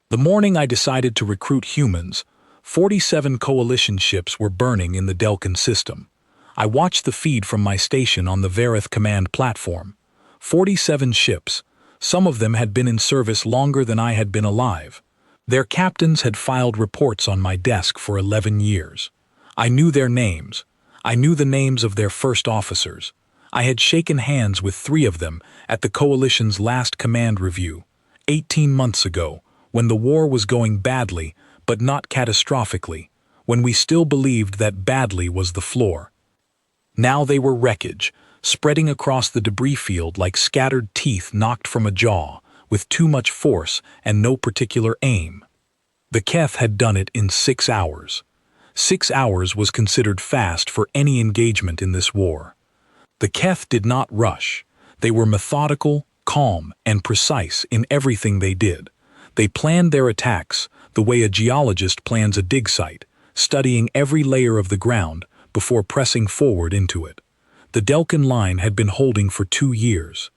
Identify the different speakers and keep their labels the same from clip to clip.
Speaker 1: The morning I decided to recruit humans, 47 coalition ships were burning in the Delkin system. I watched the feed from my station on the Verith command platform. 47 ships. Some of them had been in service longer than I had been alive. Their captains had filed reports on my desk for 11 years. I knew their names. I knew the names of their first officers. I had shaken hands with 3 of them at the Coalition's last command review, 18 months ago, when the war was going badly, but not catastrophically, when we still believed that badly was the floor. Now they were wreckage, spreading across the debris field like scattered teeth knocked from a jaw, with too much force and no particular aim. The Keth had done it in 6 hours. 6 hours was considered fast for any engagement in this war. The Keth did not rush. They were methodical, calm, and precise in everything they did. They planned their attacks the way a geologist plans a dig site, studying every layer of the ground before pressing forward into it. The Delkin line had been holding for 2 years.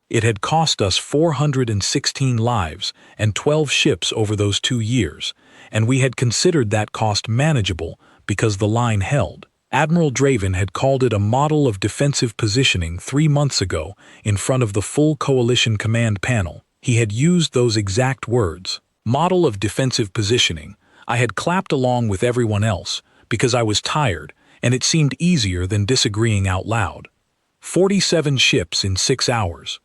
Speaker 1: It had cost us 416 lives and 12 ships over those 2 years, and we had considered that cost manageable because the line held. Admiral Draven had called it a model of defensive positioning 3 months ago in front of the full Coalition command panel. He had used those exact words. Model of defensive positioning. I had clapped along with everyone else because I was tired and it seemed easier than disagreeing out loud. 47 ships in 6 hours.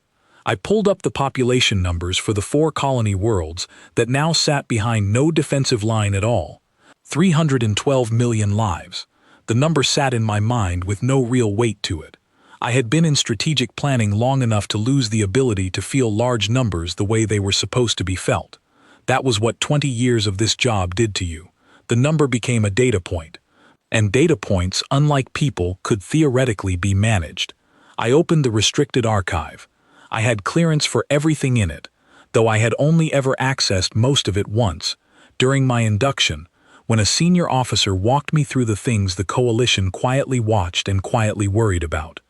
Speaker 1: I pulled up the population numbers for the 4 colony worlds that now sat behind no defensive line at all. 312 million lives. The number sat in my mind with no real weight to it. I had been in strategic planning long enough to lose the ability to feel large numbers the way they were supposed to be felt. That was what 20 years of this job did to you. The number became a data point. And data points, unlike people, could theoretically be managed. I opened the restricted archive. I had clearance for everything in it, though I had only ever accessed most of it once, during my induction, when a senior officer walked me through the things the Coalition quietly watched and quietly worried about.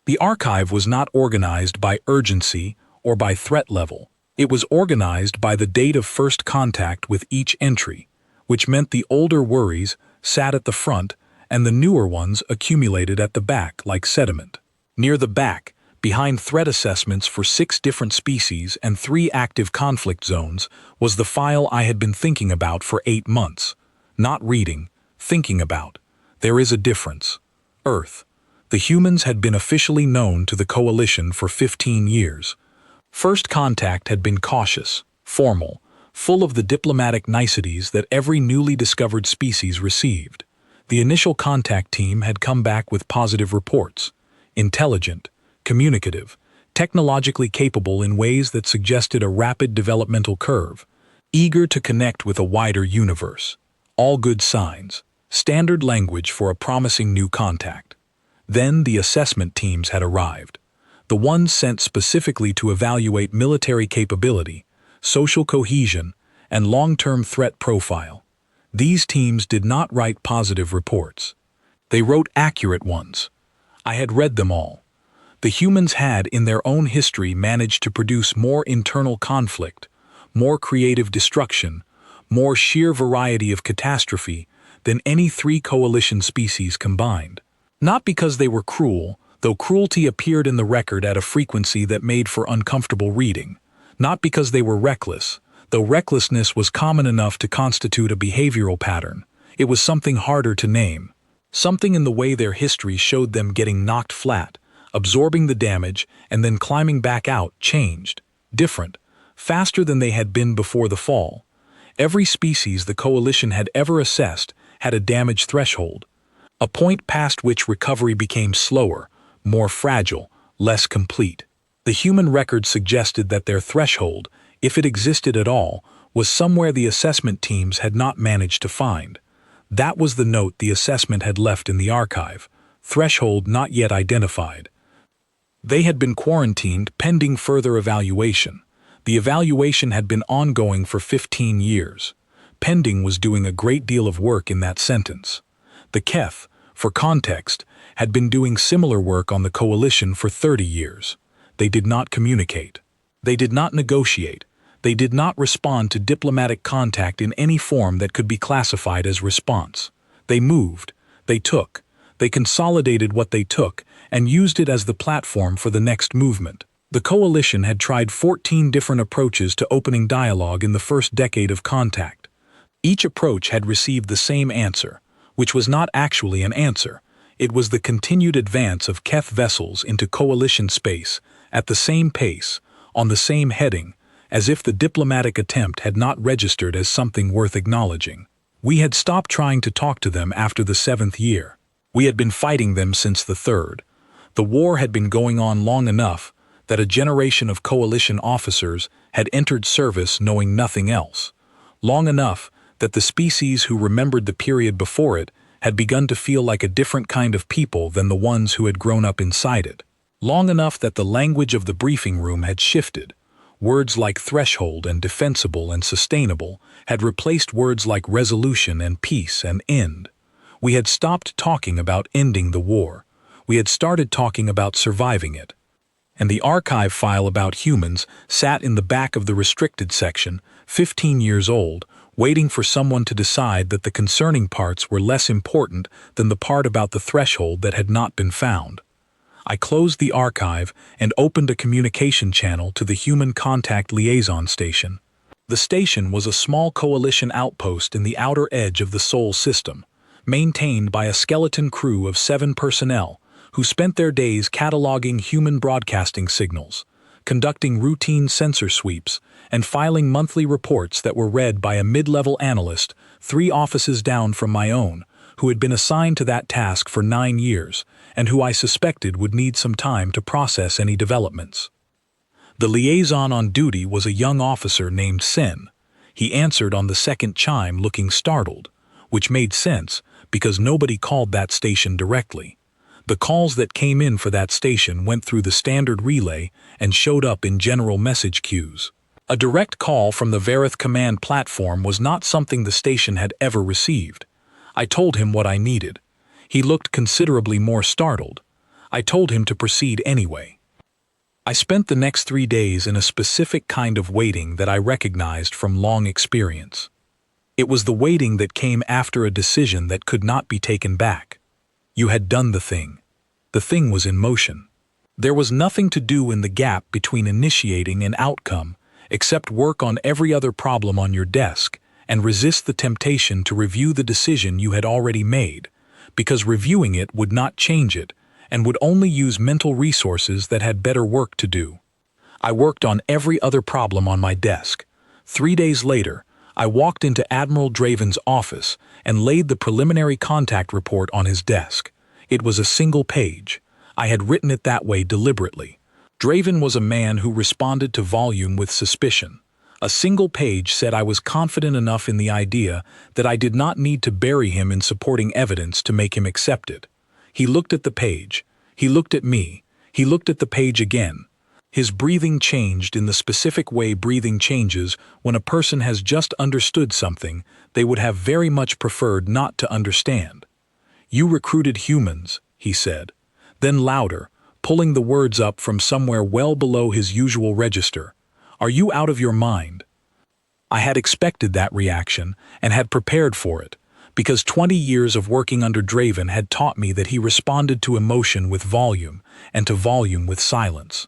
Speaker 1: The archive was not organized by urgency or by threat level. It was organized by the date of first contact with each entry, which meant the older worries sat at the front and the newer ones accumulated at the back like sediment. Near the back, behind threat assessments for 6 different species and 3 active conflict zones, was the file I had been thinking about for 8 months. Not reading, thinking about. There is a difference. Earth. The humans had been officially known to the Coalition for 15 years. First contact had been cautious, formal, full of the diplomatic niceties that every newly discovered species received. The initial contact team had come back with positive reports. Intelligent, communicative, technologically capable in ways that suggested a rapid developmental curve, eager to connect with a wider universe. All good signs. Standard language for a promising new contact. Then the assessment teams had arrived. The ones sent specifically to evaluate military capability, social cohesion, and long-term threat profile. These teams did not write positive reports. They wrote accurate ones. I had read them all. The humans had, in their own history, managed to produce more internal conflict, more creative destruction, more sheer variety of catastrophe than any 3 Coalition species combined. Not because they were cruel, though cruelty appeared in the record at a frequency that made for uncomfortable reading. Not because they were reckless, though recklessness was common enough to constitute a behavioral pattern. It was something harder to name. Something in the way their history showed them getting knocked flat, absorbing the damage, and then climbing back out changed. Different. Faster than they had been before the fall. Every species the Coalition had ever assessed had a damage threshold. A point past which recovery became slower, more fragile, less complete. The human record suggested that their threshold, if it existed at all, was somewhere the assessment teams had not managed to find. That was the note the assessment had left in the archive. Threshold not yet identified. They had been quarantined pending further evaluation. The evaluation had been ongoing for 15 years. Pending was doing a great deal of work in that sentence. The Keth, for context, had been doing similar work on the Coalition for 30 years. They did not communicate. They did not negotiate. They did not respond to diplomatic contact in any form that could be classified as response. They moved, they took, they consolidated what they took and used it as the platform for the next movement. The coalition had tried 14 different approaches to opening dialogue in the first decade of contact. Each approach had received the same answer, which was not actually an answer. It was the continued advance of Keth vessels into coalition space, at the same pace, on the same heading, as if the diplomatic attempt had not registered as something worth acknowledging. We had stopped trying to talk to them after the 7th year. We had been fighting them since the 3rd. The war had been going on long enough that a generation of coalition officers had entered service knowing nothing else. Long enough that the species who remembered the period before it had begun to feel like a different kind of people than the ones who had grown up inside it. Long enough that the language of the briefing room had shifted. Words like threshold and defensible and sustainable had replaced words like resolution and peace and end. We had stopped talking about ending the war. We had started talking about surviving it. And the archive file about humans sat in the back of the restricted section, 15 years old, waiting for someone to decide that the concerning parts were less important than the part about the threshold that had not been found. I closed the archive and opened a communication channel to the Human Contact Liaison Station. The station was a small coalition outpost in the outer edge of the Sol system, maintained by a skeleton crew of 7 personnel who spent their days cataloging human broadcasting signals, conducting routine sensor sweeps, and filing monthly reports that were read by a mid-level analyst 3 offices down from my own, who had been assigned to that task for 9 years, and who I suspected would need some time to process any developments. The liaison on duty was a young officer named Sin. He answered on the second chime looking startled, which made sense because nobody called that station directly. The calls that came in for that station went through the standard relay and showed up in general message queues. A direct call from the Verith command platform was not something the station had ever received. I told him what I needed. He looked considerably more startled. I told him to proceed anyway. I spent the next 3 days in a specific kind of waiting that I recognized from long experience. It was the waiting that came after a decision that could not be taken back. You had done the thing. The thing was in motion. There was nothing to do in the gap between initiating and outcome except work on every other problem on your desk and resist the temptation to review the decision you had already made, because reviewing it would not change it and would only use mental resources that had better work to do. I worked on every other problem on my desk. 3 days later, I walked into Admiral Draven's office and laid the preliminary contact report on his desk. It was a single page. I had written it that way deliberately. Draven was a man who responded to volume with suspicion. A single page said I was confident enough in the idea that I did not need to bury him in supporting evidence to make him accepted. He looked at the page. He looked at me. He looked at the page again. His breathing changed in the specific way breathing changes when a person has just understood something they would have very much preferred not to understand. "You recruited humans," he said. Then louder, pulling the words up from somewhere well below his usual register. "Are you out of your mind?" I had expected that reaction and had prepared for it, because 20 years of working under Draven had taught me that he responded to emotion with volume and to volume with silence.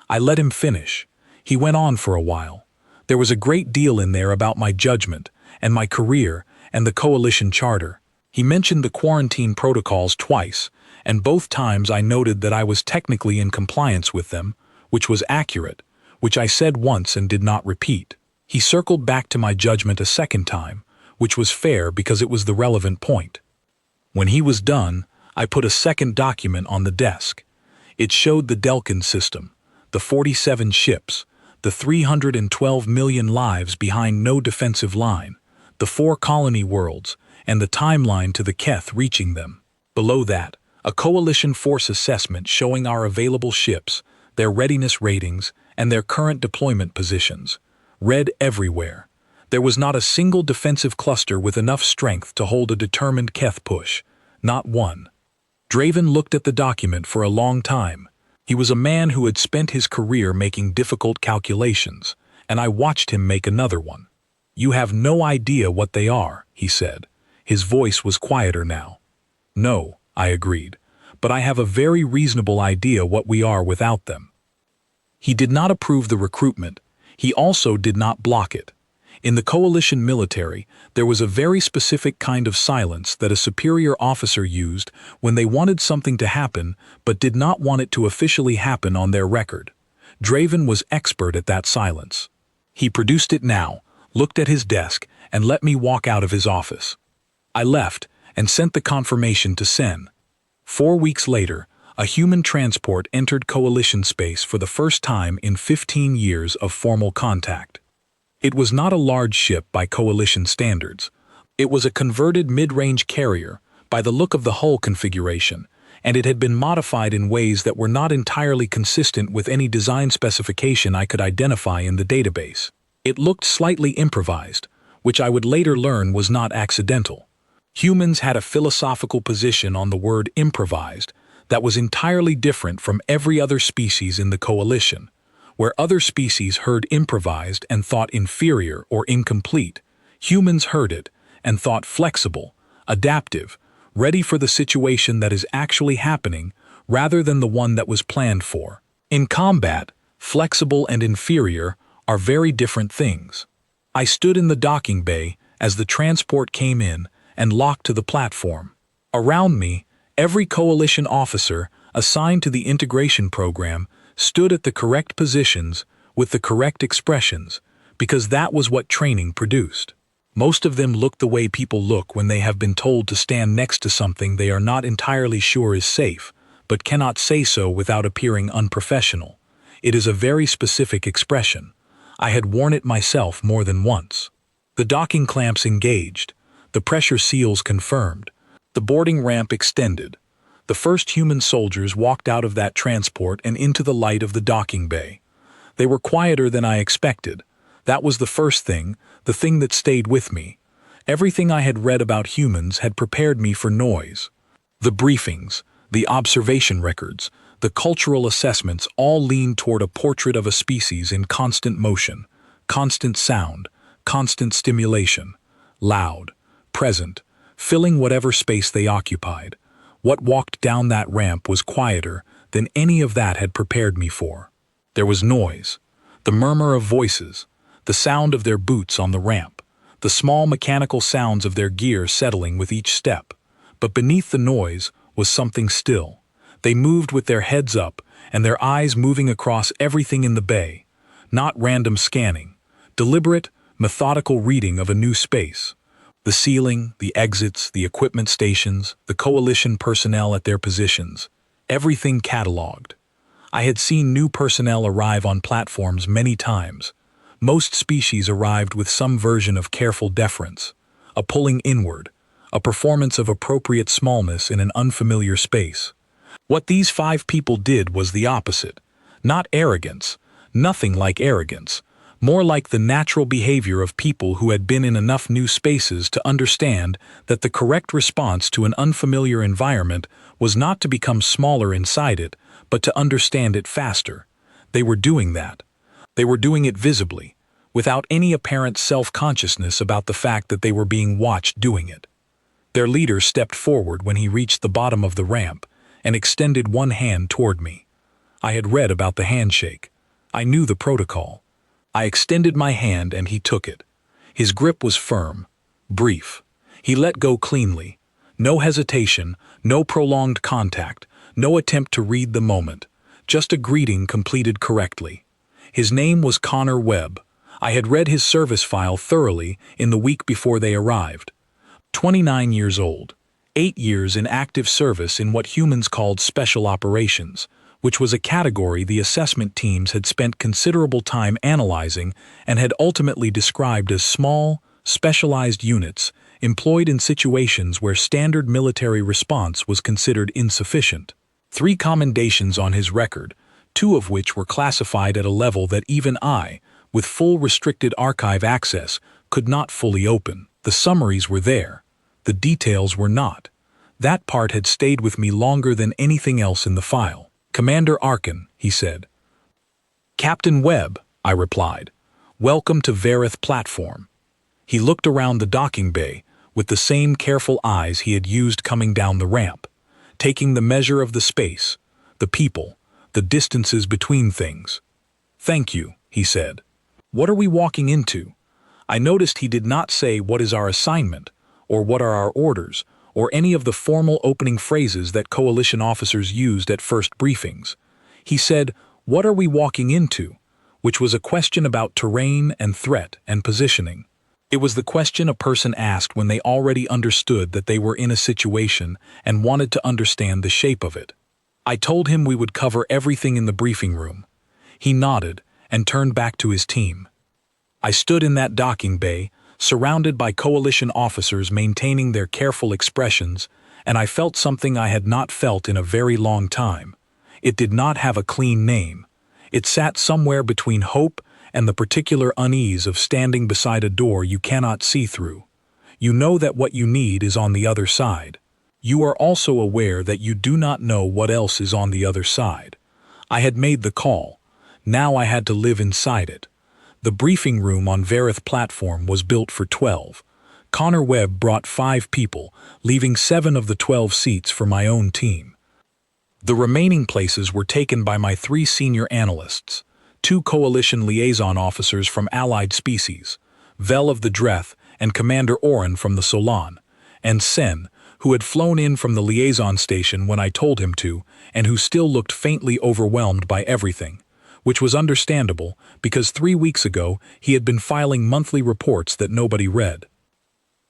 Speaker 1: I let him finish. He went on for a while. There was a great deal in there about my judgment and my career and the coalition charter. He mentioned the quarantine protocols twice, and both times I noted that I was technically in compliance with them, which was accurate, which I said once and did not repeat. He circled back to my judgment a second time, which was fair because it was the relevant point. When he was done, I put a second document on the desk. It showed the Delkin system, the 47 ships, the 312 million lives behind no defensive line, the 4 colony worlds, and the timeline to the Keth reaching them. Below that, a coalition force assessment showing our available ships, their readiness ratings, and their current deployment positions. Red everywhere. There was not a single defensive cluster with enough strength to hold a determined Keth push. Not one. Draven looked at the document for a long time. He was a man who had spent his career making difficult calculations, and I watched him make another one. "You have no idea what they are," he said. His voice was quieter now. "No," I agreed, "but I have a very reasonable idea what we are without them." He did not approve the recruitment. He also did not block it. In the coalition military, there was a very specific kind of silence that a superior officer used when they wanted something to happen but did not want it to officially happen on their record. Draven was expert at that silence. He produced it now, looked at his desk, and let me walk out of his office. I left and sent the confirmation to Sen. 4 weeks later, a human transport entered Coalition space for the first time in 15 years of formal contact. It was not a large ship by Coalition standards. It was a converted mid-range carrier by the look of the hull configuration, and it had been modified in ways that were not entirely consistent with any design specification I could identify in the database. It looked slightly improvised, which I would later learn was not accidental. Humans had a philosophical position on the word improvised that was entirely different from every other species in the coalition. Where other species heard improvised and thought inferior or incomplete, humans heard it and thought flexible, adaptive, ready for the situation that is actually happening rather than the one that was planned for. In combat, flexible and inferior are very different things. I stood in the docking bay as the transport came in and locked to the platform. Around me, every coalition officer assigned to the integration program stood at the correct positions with the correct expressions, because that was what training produced. Most of them looked the way people look when they have been told to stand next to something they are not entirely sure is safe, but cannot say so without appearing unprofessional. It is a very specific expression. I had worn it myself more than once. The docking clamps engaged. The pressure seals confirmed. The boarding ramp extended. The first human soldiers walked out of that transport and into the light of the docking bay. They were quieter than I expected. That was the first thing, the thing that stayed with me. Everything I had read about humans had prepared me for noise. The briefings, the observation records, the cultural assessments all leaned toward a portrait of a species in constant motion, constant sound, constant stimulation, loud, present, filling whatever space they occupied. What walked down that ramp was quieter than any of that had prepared me for. There was noise, the murmur of voices, the sound of their boots on the ramp, the small mechanical sounds of their gear settling with each step. But beneath the noise was something still. They moved with their heads up and their eyes moving across everything in the bay. Not random scanning, deliberate, methodical reading of a new space. The ceiling, the exits, the equipment stations, the coalition personnel at their positions. Everything catalogued. I had seen new personnel arrive on platforms many times. Most species arrived with some version of careful deference, a pulling inward, a performance of appropriate smallness in an unfamiliar space. What these 5 people did was the opposite. Not arrogance, nothing like arrogance, more like the natural behavior of people who had been in enough new spaces to understand that the correct response to an unfamiliar environment was not to become smaller inside it, but to understand it faster. They were doing that. They were doing it visibly, without any apparent self-consciousness about the fact that they were being watched doing it. Their leader stepped forward when he reached the bottom of the ramp and extended one hand toward me. I had read about the handshake. I knew the protocol. I extended my hand and he took it. His grip was firm, brief. He let go cleanly. No hesitation, no prolonged contact, no attempt to read the moment. Just a greeting completed correctly. His name was Connor Webb. I had read his service file thoroughly in the week before they arrived. 29 years old, 8 years in active service in what humans called special operations, which was a category the assessment teams had spent considerable time analyzing and had ultimately described as small, specialized units employed in situations where standard military response was considered insufficient. 3 commendations on his record, 2 of which were classified at a level that even I, with full restricted archive access, could not fully open. The summaries were there. The details were not. That part had stayed with me longer than anything else in the file. "Commander Arkin," he said. "Captain Webb," I replied. "Welcome to Verith platform." He looked around the docking bay with the same careful eyes he had used coming down the ramp, taking the measure of the space, the people, the distances between things. "Thank you," he said. "What are we walking into?" I noticed he did not say what is our assignment, or what are our orders, or any of the formal opening phrases that coalition officers used at first briefings. He said, "What are we walking into?" which was a question about terrain and threat and positioning. It was the question a person asked when they already understood that they were in a situation and wanted to understand the shape of it. I told him we would cover everything in the briefing room. He nodded and turned back to his team. I stood in that docking bay, surrounded by coalition officers maintaining their careful expressions, and I felt something I had not felt in a very long time. It did not have a clean name. It sat somewhere between hope and the particular unease of standing beside a door you cannot see through. You know that what you need is on the other side. You are also aware that you do not know what else is on the other side. I had made the call. Now I had to live inside it. The briefing room on Verith platform was built for 12. Connor Webb brought 5 people, leaving 7 of the 12 seats for my own team. The remaining places were taken by my 3 senior analysts, 2 coalition liaison officers from allied species, Vel of the Dreth and Commander Oren from the Solon, and Sen, who had flown in from the liaison station when I told him to, and who still looked faintly overwhelmed by everything, which was understandable because 3 weeks ago he had been filing monthly reports that nobody read.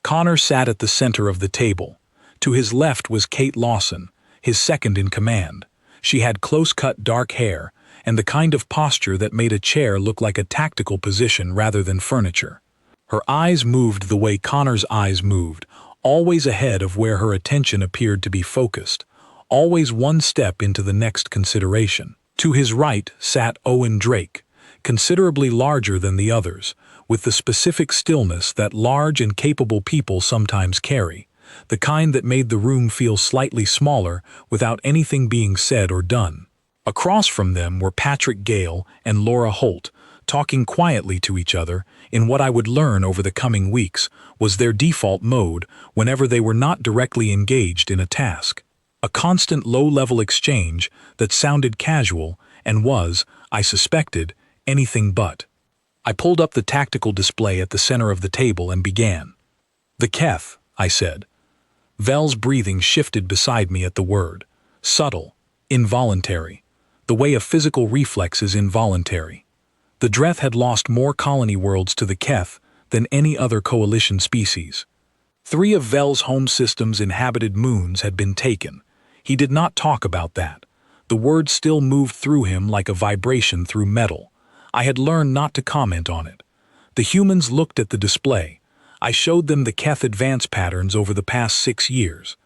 Speaker 1: Connor sat at the center of the table. To his left was Kate Lawson, his second in command. She had close-cut dark hair and the kind of posture that made a chair look like a tactical position rather than furniture. Her eyes moved the way Connor's eyes moved, always ahead of where her attention appeared to be focused, always one step into the next consideration. To his right sat Owen Drake, considerably larger than the others, with the specific stillness that large and capable people sometimes carry, the kind that made the room feel slightly smaller without anything being said or done. Across from them were Patrick Gale and Laura Holt, talking quietly to each other in what I would learn over the coming weeks was their default mode whenever they were not directly engaged in a task. A constant low-level exchange that sounded casual and was, I suspected, anything but. I pulled up the tactical display at the center of the table and began. "The Keth," I said. Vel's breathing shifted beside me at the word. Subtle, involuntary, the way a physical reflex is involuntary. The Dreth had lost more colony worlds to the Keth than any other coalition species. 3 of Vel's home system's inhabited moons had been taken. He did not talk about that. The word still moved through him like a vibration through metal. I had learned not to comment on it. The humans looked at the display. I showed them the Keth advance patterns over the past 6 years.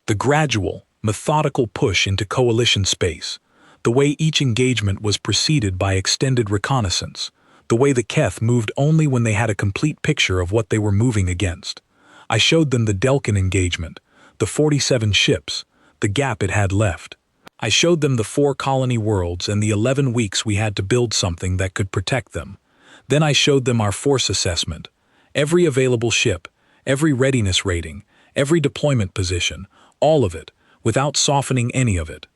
Speaker 1: The gradual, methodical push into coalition space. The way each engagement was preceded by extended reconnaissance. The way the Keth moved only when they had a complete picture of what they were moving against. I showed them the Delkin engagement, the 47 ships, the gap it had left. I showed them the 4 colony worlds and the 11 weeks we had to build something that could protect them. Then I showed them our force assessment, every available ship, every readiness rating, every deployment position, all of it, without softening any of it.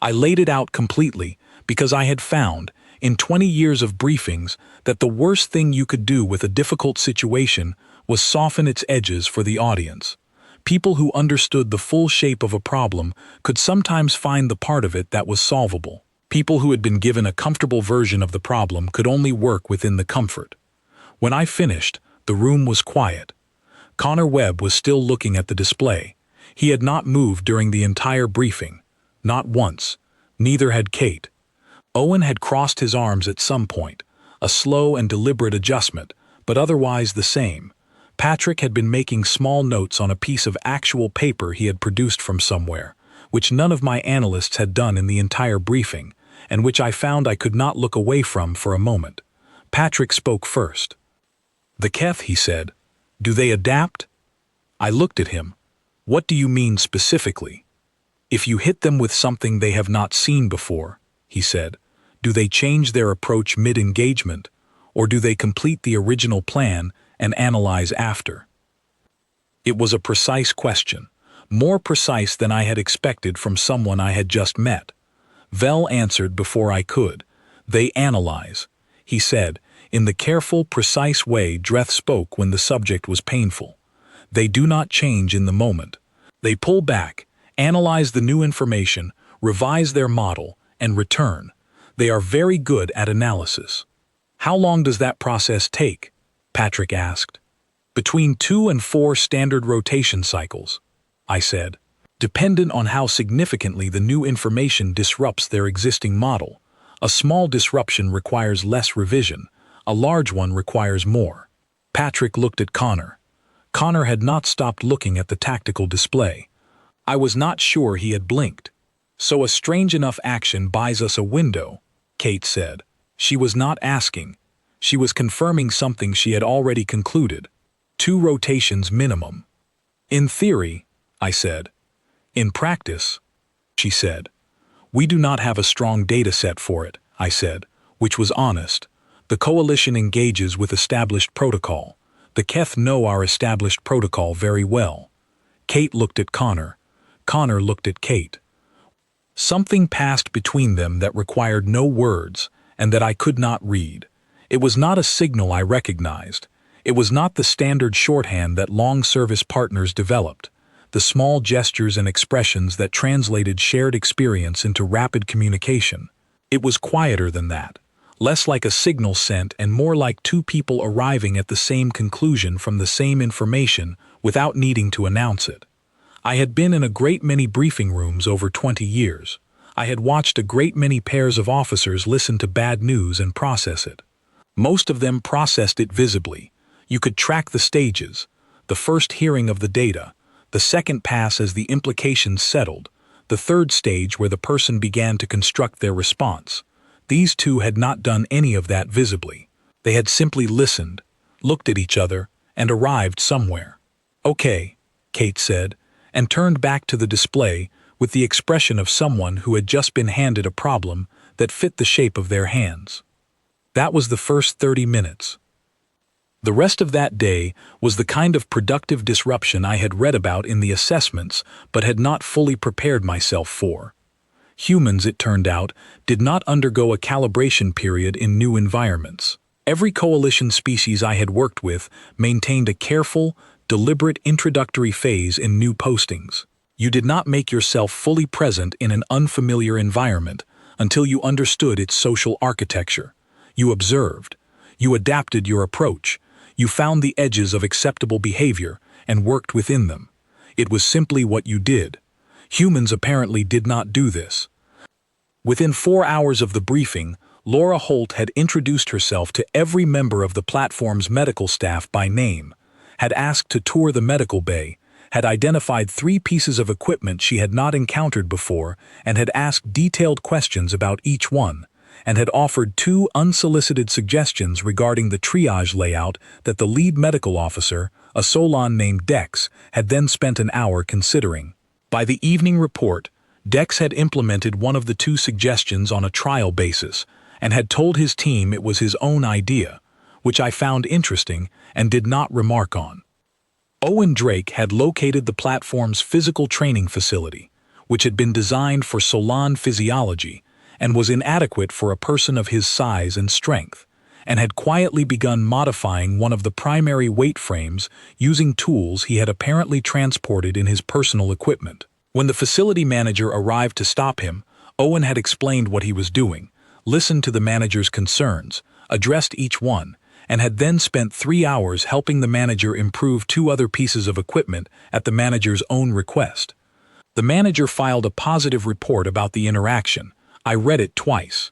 Speaker 1: I laid it out completely because I had found, in 20 years of briefings, that the worst thing you could do with a difficult situation was soften its edges for the audience. People who understood the full shape of a problem could sometimes find the part of it that was solvable. People who had been given a comfortable version of the problem could only work within the comfort. When I finished, the room was quiet. Connor Webb was still looking at the display. He had not moved during the entire briefing. Not once. Neither had Kate. Owen had crossed his arms at some point, a slow and deliberate adjustment, but otherwise the same. Patrick had been making small notes on a piece of actual paper he had produced from somewhere, which none of my analysts had done in the entire briefing, and which I found I could not look away from for a moment. Patrick spoke first. "The Keth," he said. "Do they adapt?" I looked at him. "What do you mean specifically?" "If you hit them with something they have not seen before," he said, "do they change their approach mid-engagement? or do they complete the original plan and analyze after? It was a precise question, more precise than I had expected from someone I had just met. Vel answered before I could. They analyze, he said, in the careful, precise way Dreth spoke when the subject was painful. They do not change in the moment. They pull back, analyze the new information, revise their model, and return. They are very good at analysis. How long does that process take? Patrick asked. Between 2 and 4 standard rotation cycles, I said, dependent on how significantly the new information disrupts their existing model. A small disruption requires less revision, a large one requires more. Patrick looked at Connor. Connor had not stopped looking at the tactical display. I was not sure he had blinked. So a strange enough action buys us a window, Kate said. She was not asking. She was confirming something she had already concluded. 2 rotations minimum. In theory, I said. In practice, she said. We do not have a strong data set for it, I said, which was honest. The coalition engages with established protocol. The Keth know our established protocol very well. Kate looked at Connor. Connor looked at Kate. Something passed between them that required no words and that I could not read. It was not a signal I recognized. It was not the standard shorthand that long-service partners developed, the small gestures and expressions that translated shared experience into rapid communication. It was quieter than that, less like a signal sent and more like 2 people arriving at the same conclusion from the same information without needing to announce it. I had been in a great many briefing rooms over 20 years. I had watched a great many pairs of officers listen to bad news and process it. Most of them processed it visibly. You could track the stages, the first hearing of the data, the second pass as the implications settled, the third stage where the person began to construct their response. These 2 had not done any of that visibly. They had simply listened, looked at each other, and arrived somewhere. Okay, Kate said, and turned back to the display with the expression of someone who had just been handed a problem that fit the shape of their hands. That was the first 30 minutes. The rest of that day was the kind of productive disruption I had read about in the assessments but had not fully prepared myself for. Humans, it turned out, did not undergo a calibration period in new environments. Every coalition species I had worked with maintained a careful, deliberate introductory phase in new postings. You did not make yourself fully present in an unfamiliar environment until you understood its social architecture. You observed. You adapted your approach. You found the edges of acceptable behavior and worked within them. It was simply what you did. Humans apparently did not do this. Within 4 hours of the briefing, Laura Holt had introduced herself to every member of the platform's medical staff by name, had asked to tour the medical bay, had identified 3 pieces of equipment she had not encountered before and had asked detailed questions about each one, and had offered 2 unsolicited suggestions regarding the triage layout that the lead medical officer, a Solon named Dex, had then spent an hour considering. By the evening report, Dex had implemented one of the 2 suggestions on a trial basis and had told his team it was his own idea, which I found interesting and did not remark on. Owen Drake had located the platform's physical training facility, which had been designed for Solon physiology and was inadequate for a person of his size and strength, and had quietly begun modifying one of the primary weight frames using tools he had apparently transported in his personal equipment. When the facility manager arrived to stop him, Owen had explained what he was doing, listened to the manager's concerns, addressed each one, and had then spent 3 hours helping the manager improve 2 other pieces of equipment at the manager's own request. The manager filed a positive report about the interaction. I read it twice.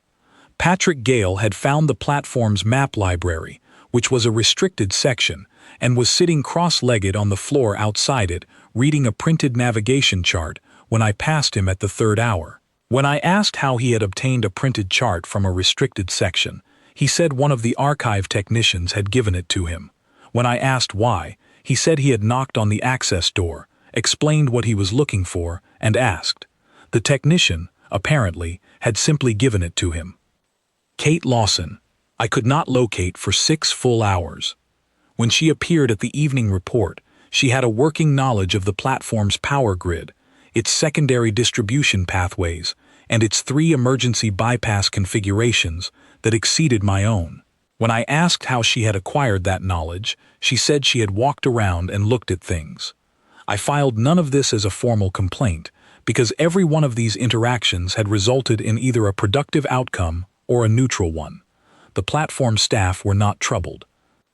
Speaker 1: Patrick Gale had found the platform's map library, which was a restricted section, and was sitting cross-legged on the floor outside it, reading a printed navigation chart when I passed him at the 3rd hour. When I asked how he had obtained a printed chart from a restricted section, he said one of the archive technicians had given it to him. When I asked why, he said he had knocked on the access door, explained what he was looking for, and asked. The technician, apparently, had simply given it to him. Kate Lawson, I could not locate for 6 full hours. When she appeared at the evening report, she had a working knowledge of the platform's power grid, its secondary distribution pathways, and its 3 emergency bypass configurations that exceeded my own. When I asked how she had acquired that knowledge, she said she had walked around and looked at things. I filed none of this as a formal complaint, because every one of these interactions had resulted in either a productive outcome or a neutral one. The platform staff were not troubled.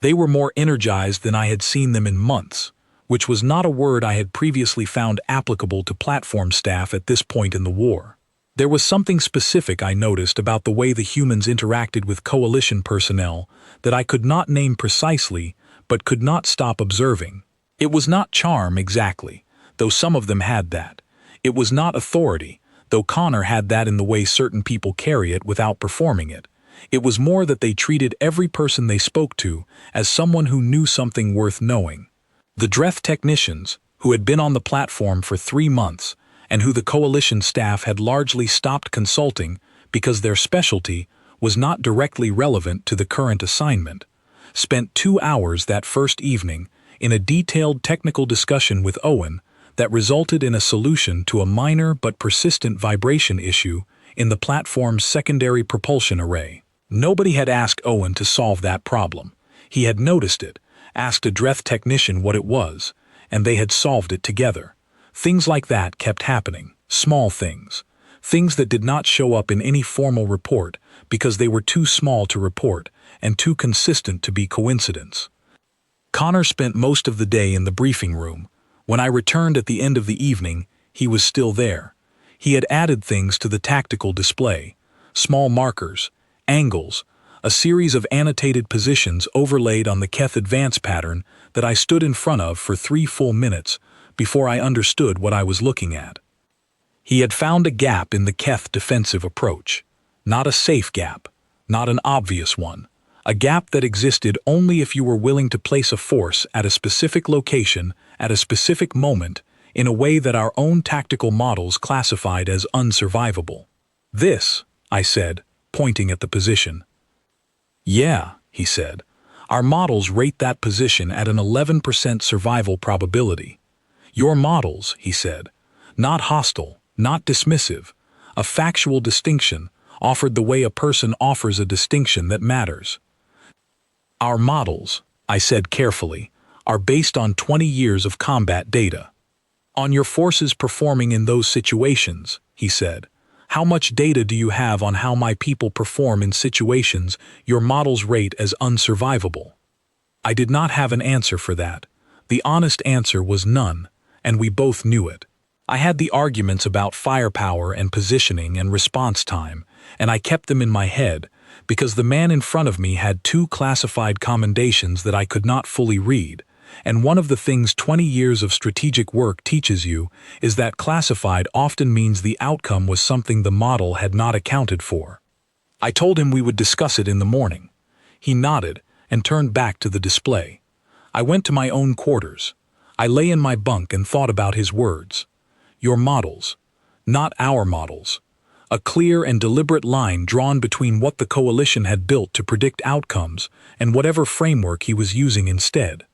Speaker 1: They were more energized than I had seen them in months, which was not a word I had previously found applicable to platform staff at this point in the war. There was something specific I noticed about the way the humans interacted with coalition personnel that I could not name precisely, but could not stop observing. It was not charm exactly, though some of them had that. It was not authority, though Connor had that in the way certain people carry it without performing it. It was more that they treated every person they spoke to as someone who knew something worth knowing. The Dreth technicians, who had been on the platform for 3 months, and who the coalition staff had largely stopped consulting because their specialty was not directly relevant to the current assignment, spent 2 hours that first evening in a detailed technical discussion with Owen that resulted in a solution to a minor but persistent vibration issue in the platform's secondary propulsion array. Nobody had asked Owen to solve that problem. He had noticed it, asked a Dreth technician what it was, and they had solved it together. Things like that kept happening, small things. Things that did not show up in any formal report because they were too small to report and too consistent to be coincidence. Connor spent most of the day in the briefing room. When I returned at the end of the evening, he was still there. He had added things to the tactical display, small markers, angles, a series of annotated positions overlaid on the Keth advance pattern that I stood in front of for 3 full minutes before I understood what I was looking at. He had found a gap in the Keth defensive approach. Not a safe gap, not an obvious one. A gap that existed only if you were willing to place a force at a specific location at a specific moment in a way that our own tactical models classified as unsurvivable. This, I said, pointing at the position. Yeah, he said. Our models rate that position at an 11% survival probability. Your models, he said, not hostile, not dismissive, a factual distinction offered the way a person offers a distinction that matters. Our models, I said carefully, are based on 20 years of combat data. On your forces performing in those situations, he said. How much data do you have on how my people perform in situations your models rate as unsurvivable? I did not have an answer for that. The honest answer was none, and we both knew it. I had the arguments about firepower and positioning and response time, and I kept them in my head, because the man in front of me had 2 classified commendations that I could not fully read, and one of the things 20 years of strategic work teaches you is that classified often means the outcome was something the model had not accounted for. I told him we would discuss it in the morning. He nodded and turned back to the display. I went to my own quarters. I lay in my bunk and thought about his words. Your models, not our models. A clear and deliberate line drawn between what the coalition had built to predict outcomes and whatever framework he was using instead.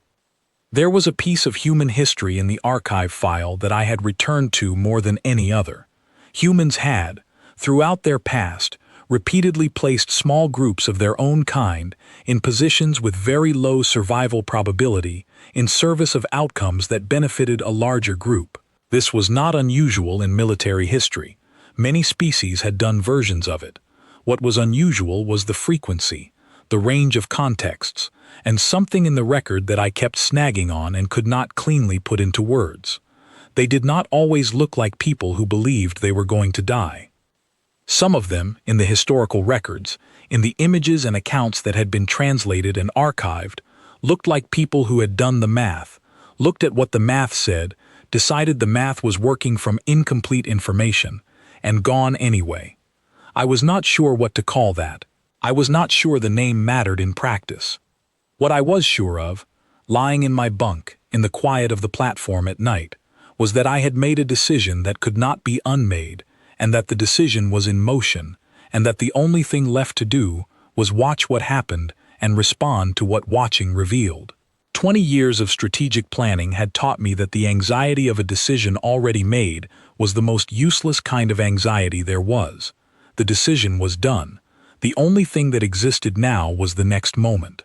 Speaker 1: There was a piece of human history in the archive file that I had returned to more than any other. Humans had, throughout their past, repeatedly placed small groups of their own kind in positions with very low survival probability in service of outcomes that benefited a larger group. This was not unusual in military history. Many species had done versions of it. What was unusual was the frequency, the range of contexts, and something in the record that I kept snagging on and could not cleanly put into words. They did not always look like people who believed they were going to die. Some of them, in the historical records, in the images and accounts that had been translated and archived, looked like people who had done the math, looked at what the math said, decided the math was working from incomplete information, and gone anyway. I was not sure what to call that. I was not sure the name mattered in practice. What I was sure of, lying in my bunk in the quiet of the platform at night, was that I had made a decision that could not be unmade, and that the decision was in motion, and that the only thing left to do was watch what happened and respond to what watching revealed. 20 years of strategic planning had taught me that the anxiety of a decision already made was the most useless kind of anxiety there was. The decision was done. The only thing that existed now was the next moment.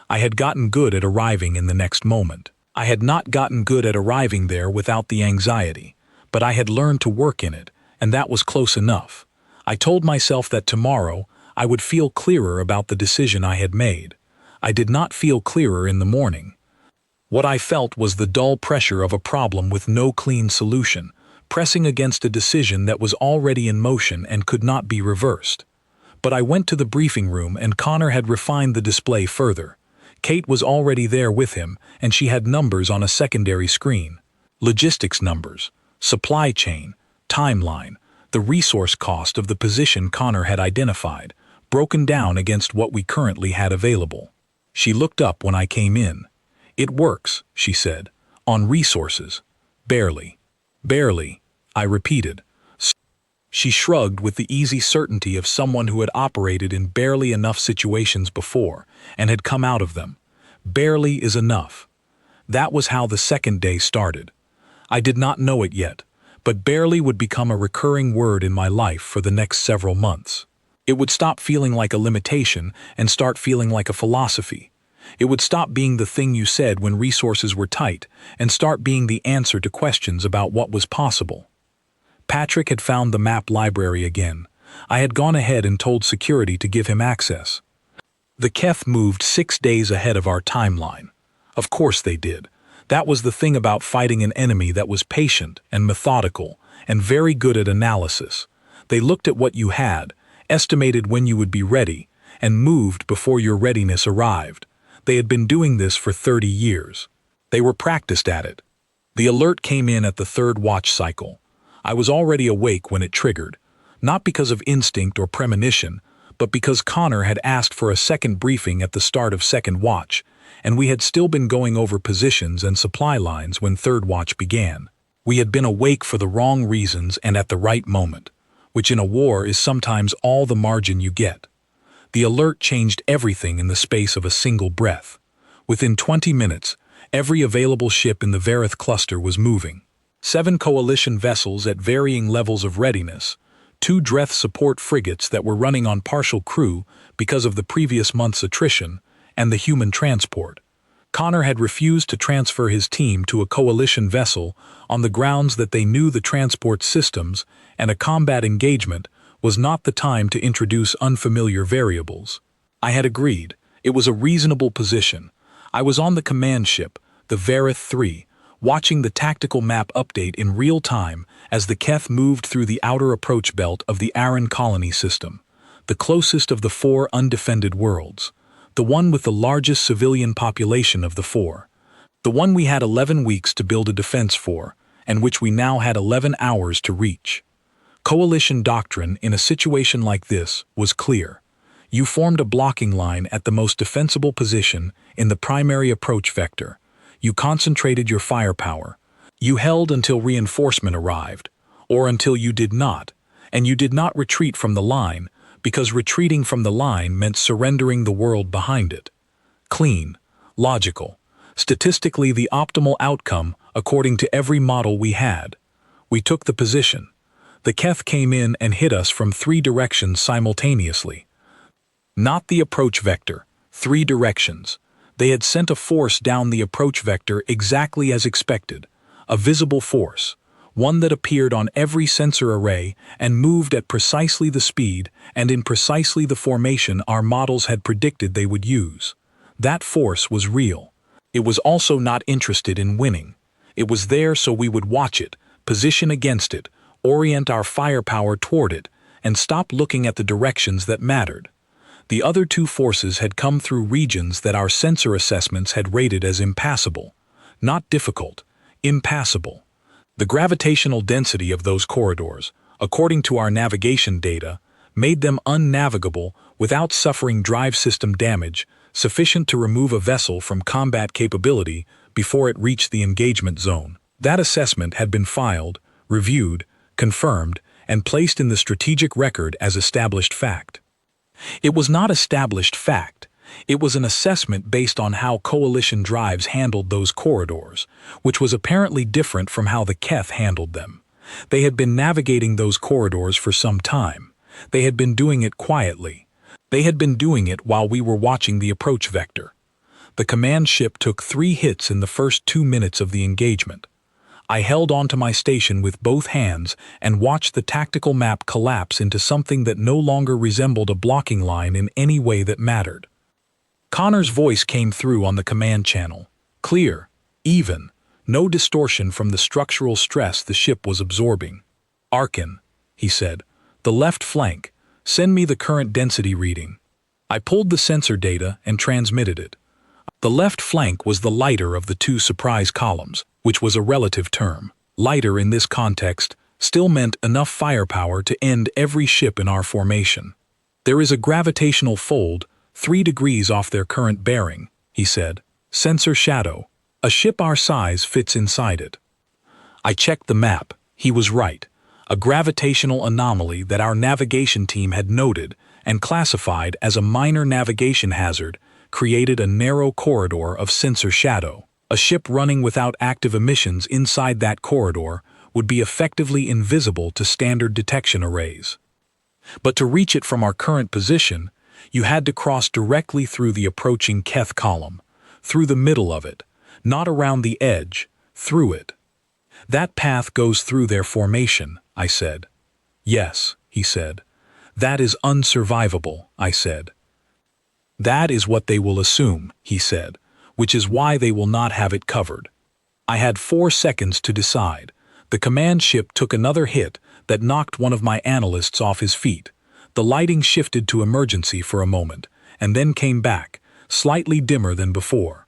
Speaker 1: I had gotten good at arriving in the next moment. I had not gotten good at arriving there without the anxiety, but I had learned to work in it, and that was close enough. I told myself that tomorrow I would feel clearer about the decision I had made. I did not feel clearer in the morning. What I felt was the dull pressure of a problem with no clean solution, pressing against a decision that was already in motion and could not be reversed. But I went to the briefing room and Connor had refined the display further. Kate was already there with him, and she had numbers on a secondary screen. Logistics numbers, supply chain, timeline, the resource cost of the position Connor had identified, broken down against what we currently had available. She looked up when I came in. "It works," she said. "On resources." "Barely." "Barely," I repeated. She shrugged with the easy certainty of someone who had operated in barely enough situations before and had come out of them. Barely is enough. That was how the second day started. I did not know it yet, but barely would become a recurring word in my life for the next several months. It would stop feeling like a limitation and start feeling like a philosophy. It would stop being the thing you said when resources were tight and start being the answer to questions about what was possible. Patrick had found the map library again. I had gone ahead and told security to give him access. The Keth moved 6 days ahead of our timeline. Of course they did. That was the thing about fighting an enemy that was patient and methodical and very good at analysis. They looked at what you had, estimated when you would be ready, and moved before your readiness arrived. They had been doing this for 30 years. They were practiced at it. The alert came in at the third watch cycle. I was already awake when it triggered, not because of instinct or premonition, but because Connor had asked for a second briefing at the start of second watch, and we had still been going over positions and supply lines when third watch began. We had been awake for the wrong reasons and at the right moment, which in a war is sometimes all the margin you get. The alert changed everything in the space of a single breath. Within 20 minutes, every available ship in the Vareth cluster was moving. 7 coalition vessels at varying levels of readiness, 2 Dreth support frigates that were running on partial crew because of the previous month's attrition, and the human transport. Connor had refused to transfer his team to a coalition vessel on the grounds that they knew the transport systems and a combat engagement was not the time to introduce unfamiliar variables. I had agreed. It was a reasonable position. I was on the command ship, the Vareth 3, watching the tactical map update in real time as the Keth moved through the outer approach belt of the Aran colony system, the closest of the 4 undefended worlds, the one with the largest civilian population of the 4, the one we had 11 weeks to build a defense for, and which we now had 11 hours to reach. Coalition doctrine in a situation like this was clear. You formed a blocking line at the most defensible position in the primary approach vector. You concentrated your firepower. You held until reinforcement arrived, or until you did not, and you did not retreat from the line, because retreating from the line meant surrendering the world behind it. Clean, logical, statistically the optimal outcome according to every model we had. We took the position. The Keth came in and hit us from 3 directions simultaneously. Not the approach vector, 3 directions. They had sent a force down the approach vector exactly as expected, a visible force, one that appeared on every sensor array and moved at precisely the speed and in precisely the formation our models had predicted they would use. That force was real. It was also not interested in winning. It was there so we would watch it, position against it, orient our firepower toward it, and stop looking at the directions that mattered. The other 2 forces had come through regions that our sensor assessments had rated as impassable. Not difficult, impassable. The gravitational density of those corridors, according to our navigation data, made them unnavigable without suffering drive system damage sufficient to remove a vessel from combat capability before it reached the engagement zone. That assessment had been filed, reviewed, confirmed, and placed in the strategic record as established fact. It was not established fact. It was an assessment based on how coalition drives handled those corridors, which was apparently different from how the Keth handled them. They had been navigating those corridors for some time. They had been doing it quietly. They had been doing it while we were watching the approach vector. The command ship took 3 hits in the first 2 minutes of the engagement. I held onto my station with both hands and watched the tactical map collapse into something that no longer resembled a blocking line in any way that mattered. Connor's voice came through on the command channel. Clear, even, no distortion from the structural stress the ship was absorbing. "Arkin," he said, "the left flank, send me the current density reading." I pulled the sensor data and transmitted it. The left flank was the lighter of the 2 surprise columns, which was a relative term. Lighter in this context still meant enough firepower to end every ship in our formation. "There is a gravitational fold 3 degrees off their current bearing," he said. "Sensor shadow. A ship our size fits inside it." I checked the map. He was right. A gravitational anomaly that our navigation team had noted and classified as a minor navigation hazard created a narrow corridor of sensor shadow. A ship running without active emissions inside that corridor would be effectively invisible to standard detection arrays. But to reach it from our current position, you had to cross directly through the approaching Keth column, through the middle of it, not around the edge, through it. "That path goes through their formation," I said. "Yes," he said. "That is unsurvivable," I said. "That is what they will assume," he said, "which is why they will not have it covered." I had 4 seconds to decide. The command ship took another hit that knocked one of my analysts off his feet. The lighting shifted to emergency for a moment, and then came back, slightly dimmer than before.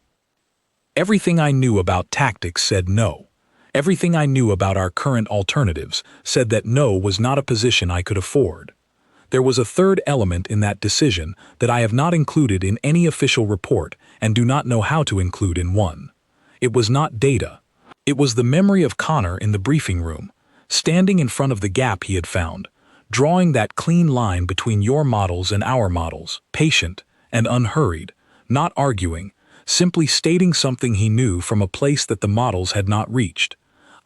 Speaker 1: Everything I knew about tactics said no. Everything I knew about our current alternatives said that no was not a position I could afford. There was a third element in that decision that I have not included in any official report and do not know how to include in one. It was not data. It was the memory of Connor in the briefing room, standing in front of the gap he had found, drawing that clean line between your models and our models, patient and unhurried, not arguing, simply stating something he knew from a place that the models had not reached.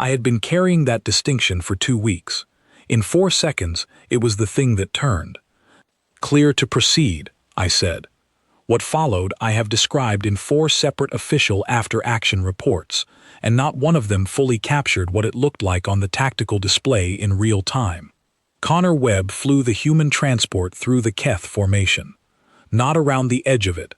Speaker 1: I had been carrying that distinction for 2 weeks. In 4 seconds, it was the thing that turned. "Clear to proceed," I said. What followed I have described in 4 separate official after-action reports, and not one of them fully captured what it looked like on the tactical display in real time. Connor Webb flew the human transport through the Keth formation. Not around the edge of it.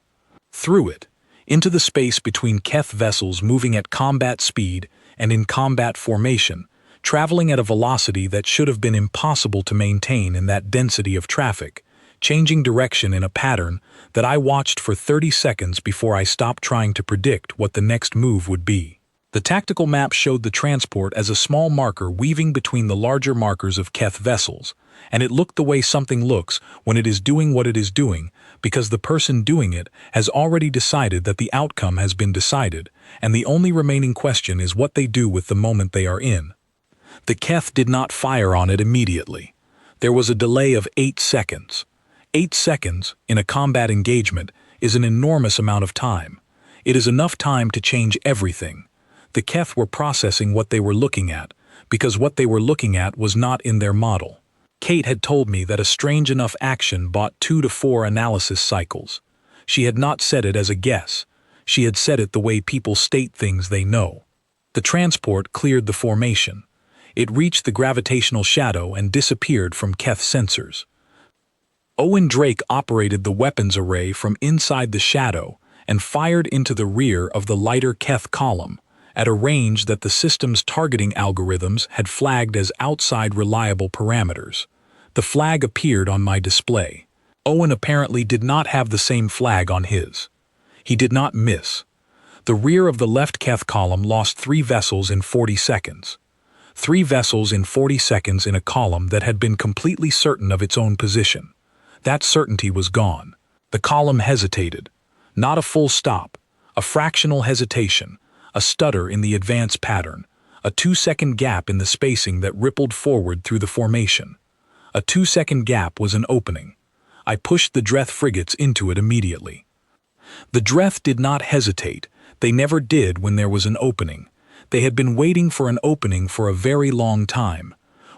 Speaker 1: Through it, into the space between Keth vessels moving at combat speed and in combat formation, traveling at a velocity that should have been impossible to maintain in that density of traffic, changing direction in a pattern that I watched for 30 seconds before I stopped trying to predict what the next move would be. The tactical map showed the transport as a small marker weaving between the larger markers of Keth vessels, and it looked the way something looks when it is doing what it is doing, because the person doing it has already decided that the outcome has been decided, and the only remaining question is what they do with the moment they are in. The Keth did not fire on it immediately. There was a delay of 8 seconds. 8 seconds, in a combat engagement, is an enormous amount of time. It is enough time to change everything. The Keth were processing what they were looking at, because what they were looking at was not in their model. Kate had told me that a strange enough action bought 2 to 4 analysis cycles. She had not said it as a guess. She had said it the way people state things they know. The transport cleared the formation. It reached the gravitational shadow and disappeared from Keth sensors. Owen Drake operated the weapons array from inside the shadow and fired into the rear of the lighter Keth column, at a range that the system's targeting algorithms had flagged as outside reliable parameters. The flag appeared on my display. Owen apparently did not have the same flag on his. He did not miss. The rear of the left Keth column lost 3 vessels in 40 seconds. 3 vessels in 40 seconds in a column that had been completely certain of its own position. That certainty was gone. The column hesitated. Not a full stop, a fractional hesitation, a stutter in the advance pattern, a 2-second gap in the spacing that rippled forward through the formation. A 2-second gap was an opening. I pushed the Dreth frigates into it immediately. The Dreth did not hesitate. They never did when there was an opening. They had been waiting for an opening for a very long time.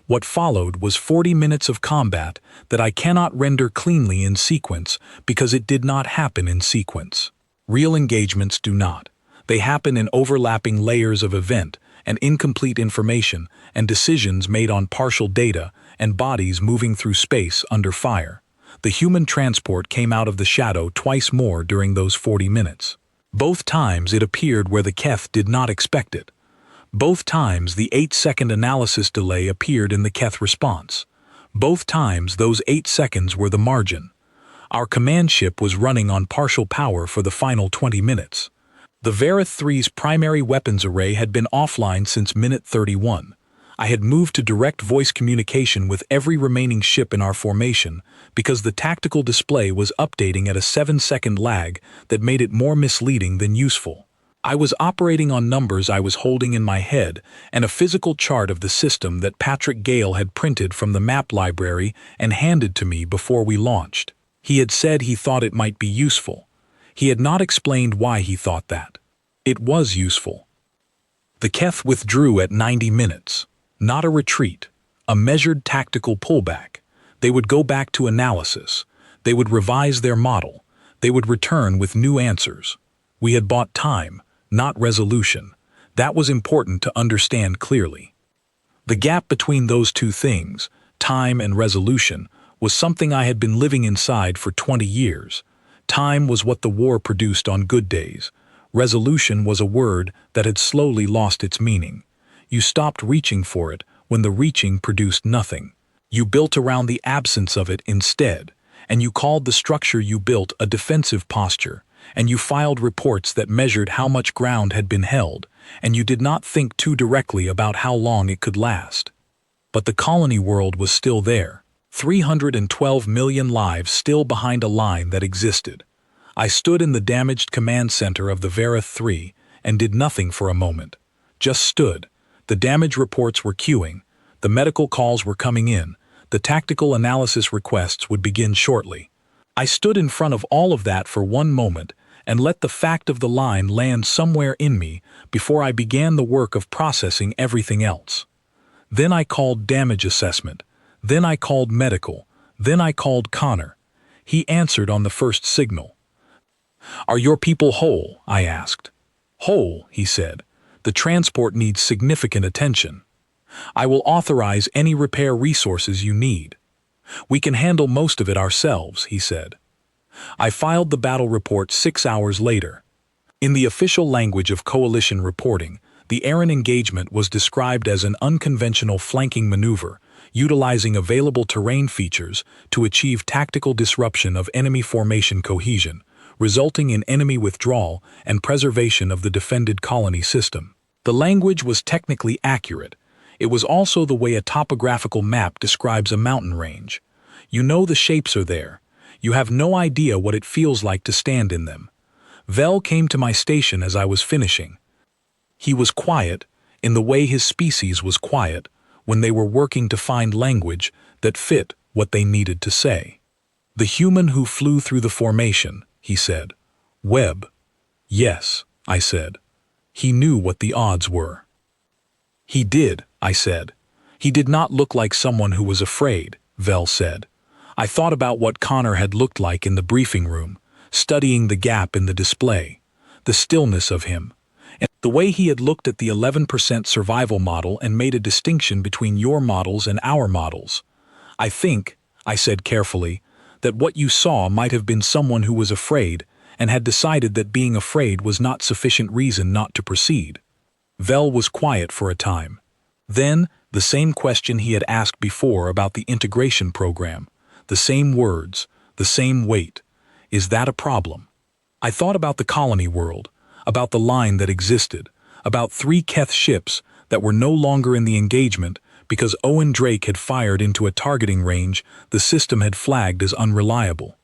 Speaker 1: What followed was 40 minutes of combat that I cannot render cleanly in sequence because it did not happen in sequence. Real engagements do not. They happen in overlapping layers of event and incomplete information and decisions made on partial data and bodies moving through space under fire. The human transport came out of the shadow twice more during those 40 minutes. Both times it appeared where the Keth did not expect it. Both times the 8-second analysis delay appeared in the Keth response. Both times those 8 seconds were the margin. Our command ship was running on partial power for the final 20 minutes. The Vareth 3's primary weapons array had been offline since minute 31. I had moved to direct voice communication with every remaining ship in our formation because the tactical display was updating at a 7-second lag that made it more misleading than useful. I was operating on numbers I was holding in my head and a physical chart of the system that Patrick Gale had printed from the map library and handed to me before we launched. He had said he thought it might be useful. He had not explained why he thought that. It was useful. The Keth withdrew at 90 minutes. Not a retreat, a measured tactical pullback. They would go back to analysis. They would revise their model. They would return with new answers. We had bought time, not resolution. That was important to understand clearly. The gap between those two things, time and resolution, was something I had been living inside for 20 years. Time was what the war produced on good days. Resolution was a word that had slowly lost its meaning. You stopped reaching for it when the reaching produced nothing. You built around the absence of it instead, and you called the structure you built a defensive posture, and you filed reports that measured how much ground had been held, and you did not think too directly about how long it could last. But the colony world was still there, 312 million lives still behind a line that existed. I stood in the damaged command center of the Vareth 3 and did nothing for a moment. Just stood. The damage reports were queuing. The medical calls were coming in. The tactical analysis requests would begin shortly. I stood in front of all of that for one moment and let the fact of the line land somewhere in me before I began the work of processing everything else. Then I called damage assessment. Then I called medical. Then I called Connor. He answered on the first signal. "Are your people whole?" I asked. "Whole," he said. "The transport needs significant attention. I will authorize any repair resources you need. We can handle most of it ourselves," he said. I filed the battle report 6 hours later. In the official language of coalition reporting, the Aaron engagement was described as an unconventional flanking maneuver, utilizing available terrain features to achieve tactical disruption of enemy formation cohesion, resulting in enemy withdrawal and preservation of the defended colony system. The language was technically accurate. It was also the way a topographical map describes a mountain range. You know the shapes are there. You have no idea what it feels like to stand in them. Vel came to my station as I was finishing. He was quiet, in the way his species was quiet, when they were working to find language that fit what they needed to say. "The human who flew through the formation," he said. "Webb." "Yes," I said. He knew what the odds were. "He did," I said. "He did not look like someone who was afraid," Vel said. I thought about what Connor had looked like in the briefing room, studying the gap in the display, the stillness of him, and the way he had looked at the 11% survival model and made a distinction between your models and our models. "I think," I said carefully, "that what you saw might have been someone who was afraid and had decided that being afraid was not sufficient reason not to proceed." Vel was quiet for a time. Then, the same question he had asked before about the integration program. The same words, the same weight. Is that a problem? I thought about the colony world, about the line that existed, about 3 Keth ships that were no longer in the engagement because Owen Drake had fired into a targeting range the system had flagged as unreliable.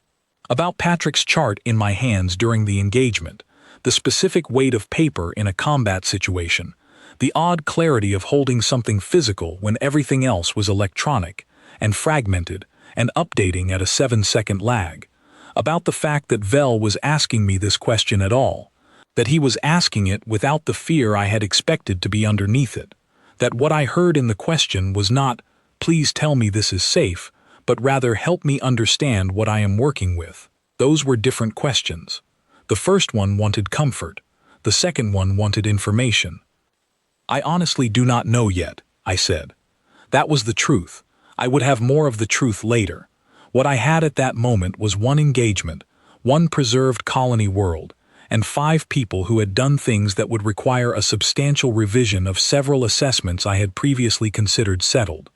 Speaker 1: About Patrick's chart in my hands during the engagement, the specific weight of paper in a combat situation, the odd clarity of holding something physical when everything else was electronic and fragmented, and updating at a 7-second lag. About the fact that Vel was asking me this question at all. That he was asking it without the fear I had expected to be underneath it. That what I heard in the question was not, "Please tell me this is safe," but rather, "Help me understand what I am working with." Those were different questions. The first one wanted comfort. The second one wanted information. "I honestly do not know yet," I said. That was the truth. I would have more of the truth later. What I had at that moment was one engagement, one preserved colony world, and 5 people who had done things that would require a substantial revision of several assessments I had previously considered settled.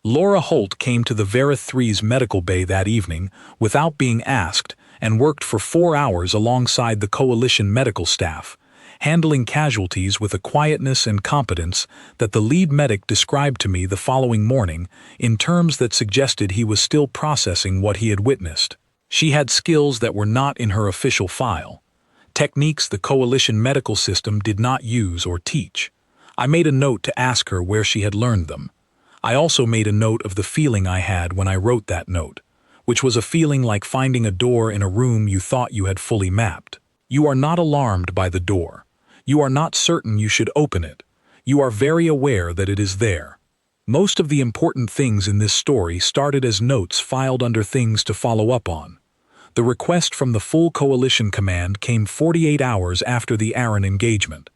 Speaker 1: Laura Holt came to the Verith 3's medical bay that evening without being asked and worked for 4 hours alongside the Coalition medical staff, handling casualties with a quietness and competence that the lead medic described to me the following morning in terms that suggested he was still processing what he had witnessed. She had skills that were not in her official file, techniques the Coalition medical system did not use or teach. I made a note to ask her where she had learned them. I also made a note of the feeling I had when I wrote that note, which was a feeling like finding a door in a room you thought you had fully mapped. You are not alarmed by the door. You are not certain you should open it. You are very aware that it is there. Most of the important things in this story started as notes filed under things to follow up on. The request from the full Coalition command came 48 hours after the Aaron engagement.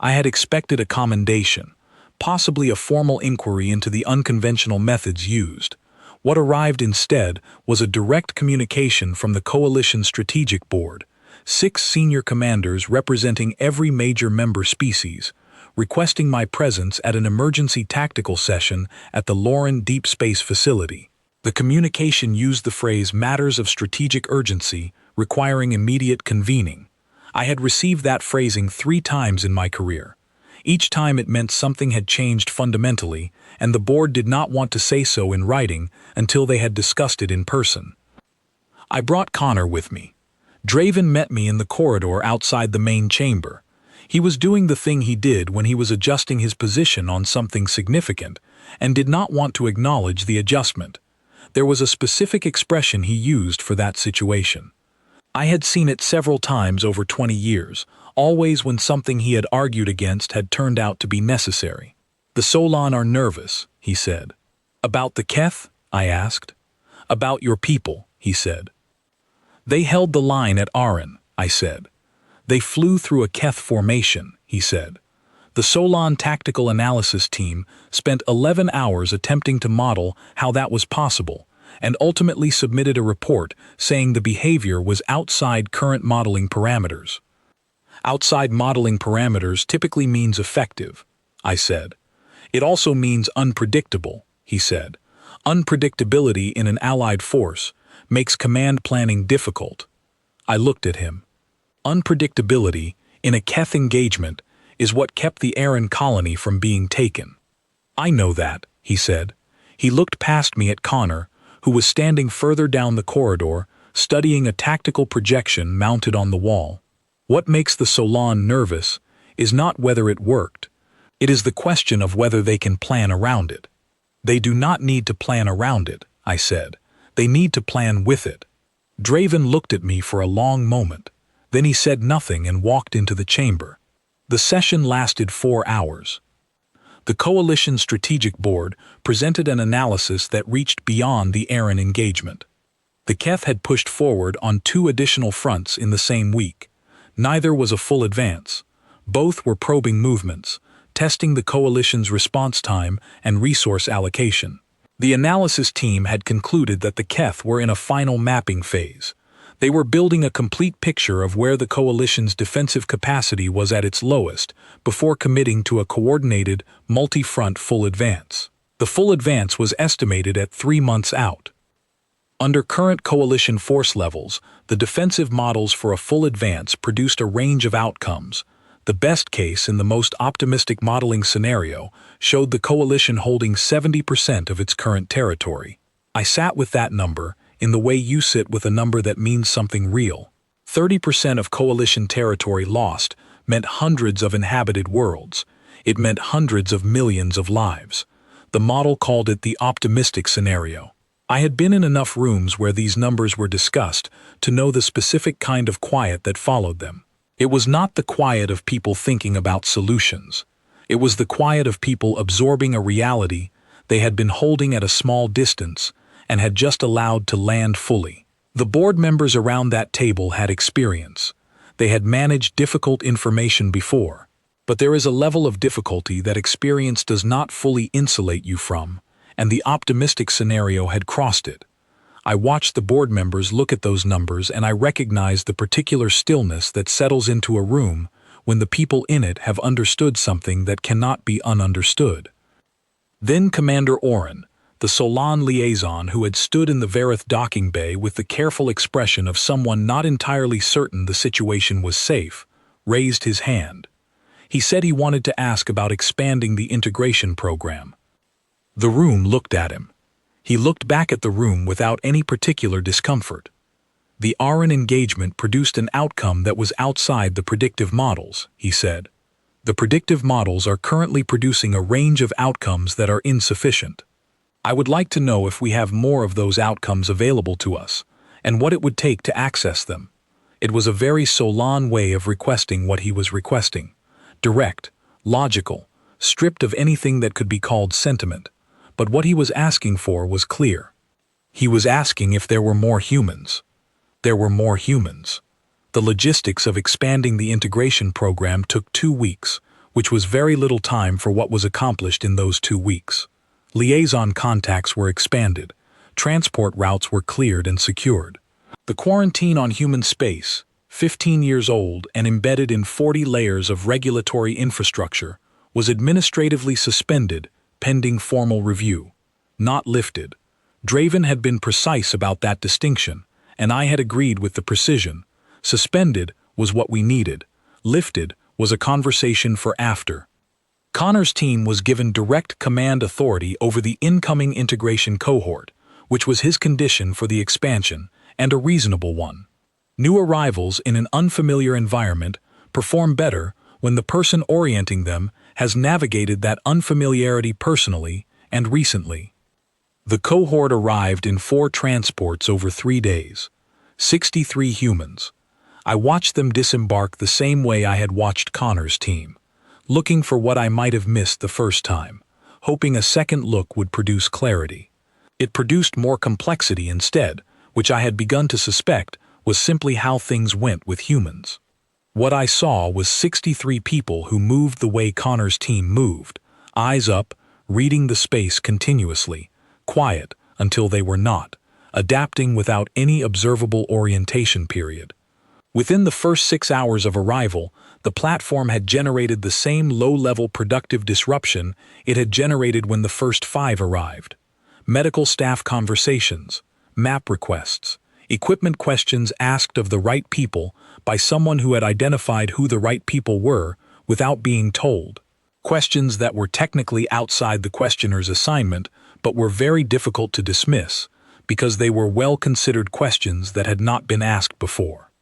Speaker 1: I had expected a commendation, possibly a formal inquiry into the unconventional methods used. What arrived instead was a direct communication from the Coalition Strategic Board, 6 senior commanders representing every major member species, requesting my presence at an emergency tactical session at the Lauren Deep Space Facility. The communication used the phrase "matters of strategic urgency, requiring immediate convening." I had received that phrasing 3 times in my career. Each time it meant something had changed fundamentally, and the board did not want to say so in writing until they had discussed it in person. I brought Connor with me. Draven met me in the corridor outside the main chamber. He was doing the thing he did when he was adjusting his position on something significant, and did not want to acknowledge the adjustment. There was a specific expression he used for that situation. I had seen it several times over 20 years, always when something he had argued against had turned out to be necessary. "The Solon are nervous," he said. "About the Keth?" I asked. "About your people," he said. "They held the line at Aran," I said. "They flew through a Keth formation," he said. The Solon Tactical Analysis Team spent 11 hours attempting to model how that was possible, and ultimately submitted a report saying the behavior was outside current modeling parameters. "Outside modeling parameters typically means effective," I said. "It also means unpredictable," he said. "Unpredictability in an allied force makes command planning difficult." I looked at him. Unpredictability in a Keth engagement is what kept the Aaron colony from being taken. "I know that," he said. He looked past me at Connor, who was standing further down the corridor, studying a tactical projection mounted on the wall. "What makes the Solon nervous is not whether it worked. It is the question of whether they can plan around it." "They do not need to plan around it," I said. "They need to plan with it." Draven looked at me for a long moment. Then he said nothing and walked into the chamber. The session lasted 4 hours. The Coalition Strategic Board presented an analysis that reached beyond the Aaron engagement. The Keth had pushed forward on 2 additional fronts in the same week. Neither was a full advance. Both were probing movements, testing the Coalition's response time and resource allocation. The analysis team had concluded that the Keth were in a final mapping phase. They were building a complete picture of where the Coalition's defensive capacity was at its lowest before committing to a coordinated, multi-front full advance. The full advance was estimated at 3 months out. Under current Coalition force levels, the defensive models for a full advance produced a range of outcomes. The best case in the most optimistic modeling scenario showed the Coalition holding 70% of its current territory. I sat with that number in the way you sit with a number that means something real. 30% of Coalition territory lost meant hundreds of inhabited worlds. It meant hundreds of millions of lives. The model called it the optimistic scenario. I had been in enough rooms where these numbers were discussed to know the specific kind of quiet that followed them. It was not the quiet of people thinking about solutions. It was the quiet of people absorbing a reality they had been holding at a small distance and had just allowed to land fully. The board members around that table had experience. They had managed difficult information before. But there is a level of difficulty that experience does not fully insulate you from, and the optimistic scenario had crossed it. I watched the board members look at those numbers, and I recognized the particular stillness that settles into a room when the people in it have understood something that cannot be ununderstood. Then Commander Oren, the Solon liaison who had stood in the Vareth docking bay with the careful expression of someone not entirely certain the situation was safe, raised his hand. He said he wanted to ask about expanding the integration program. The room looked at him. He looked back at the room without any particular discomfort. The Aran engagement produced an outcome that was outside the predictive models, he said. The predictive models are currently producing a range of outcomes that are insufficient. I would like to know if we have more of those outcomes available to us, and what it would take to access them. It was a very Solon way of requesting what he was requesting. Direct, logical, stripped of anything that could be called sentiment. But what he was asking for was clear. He was asking if there were more humans. There were more humans. The logistics of expanding the integration program took 2 weeks, which was very little time for what was accomplished in those 2 weeks. Liaison contacts were expanded. Transport routes were cleared and secured. The quarantine on human space, 15 years old and embedded in 40 layers of regulatory infrastructure, was administratively suspended pending formal review. Not lifted. Draven had been precise about that distinction, and I had agreed with the precision. Suspended was what we needed. Lifted was a conversation for after. Connor's team was given direct command authority over the incoming integration cohort, which was his condition for the expansion, and a reasonable one. New arrivals in an unfamiliar environment perform better when the person orienting them has navigated that unfamiliarity personally and recently. The cohort arrived in 4 transports over 3 days. 63 humans. I watched them disembark the same way I had watched Connor's team, looking for what I might have missed the first time, hoping a second look would produce clarity. It produced more complexity instead, which I had begun to suspect was simply how things went with humans. What I saw was 63 people who moved the way Connor's team moved, eyes up, reading the space continuously, quiet until they were not, adapting without any observable orientation period. Within the first 6 hours of arrival, the platform had generated the same low-level productive disruption it had generated when the first 5 arrived. Medical staff conversations, map requests, equipment questions asked of the right people by someone who had identified who the right people were without being told. Questions that were technically outside the questioner's assignment but were very difficult to dismiss because they were well-considered questions that had not been asked before.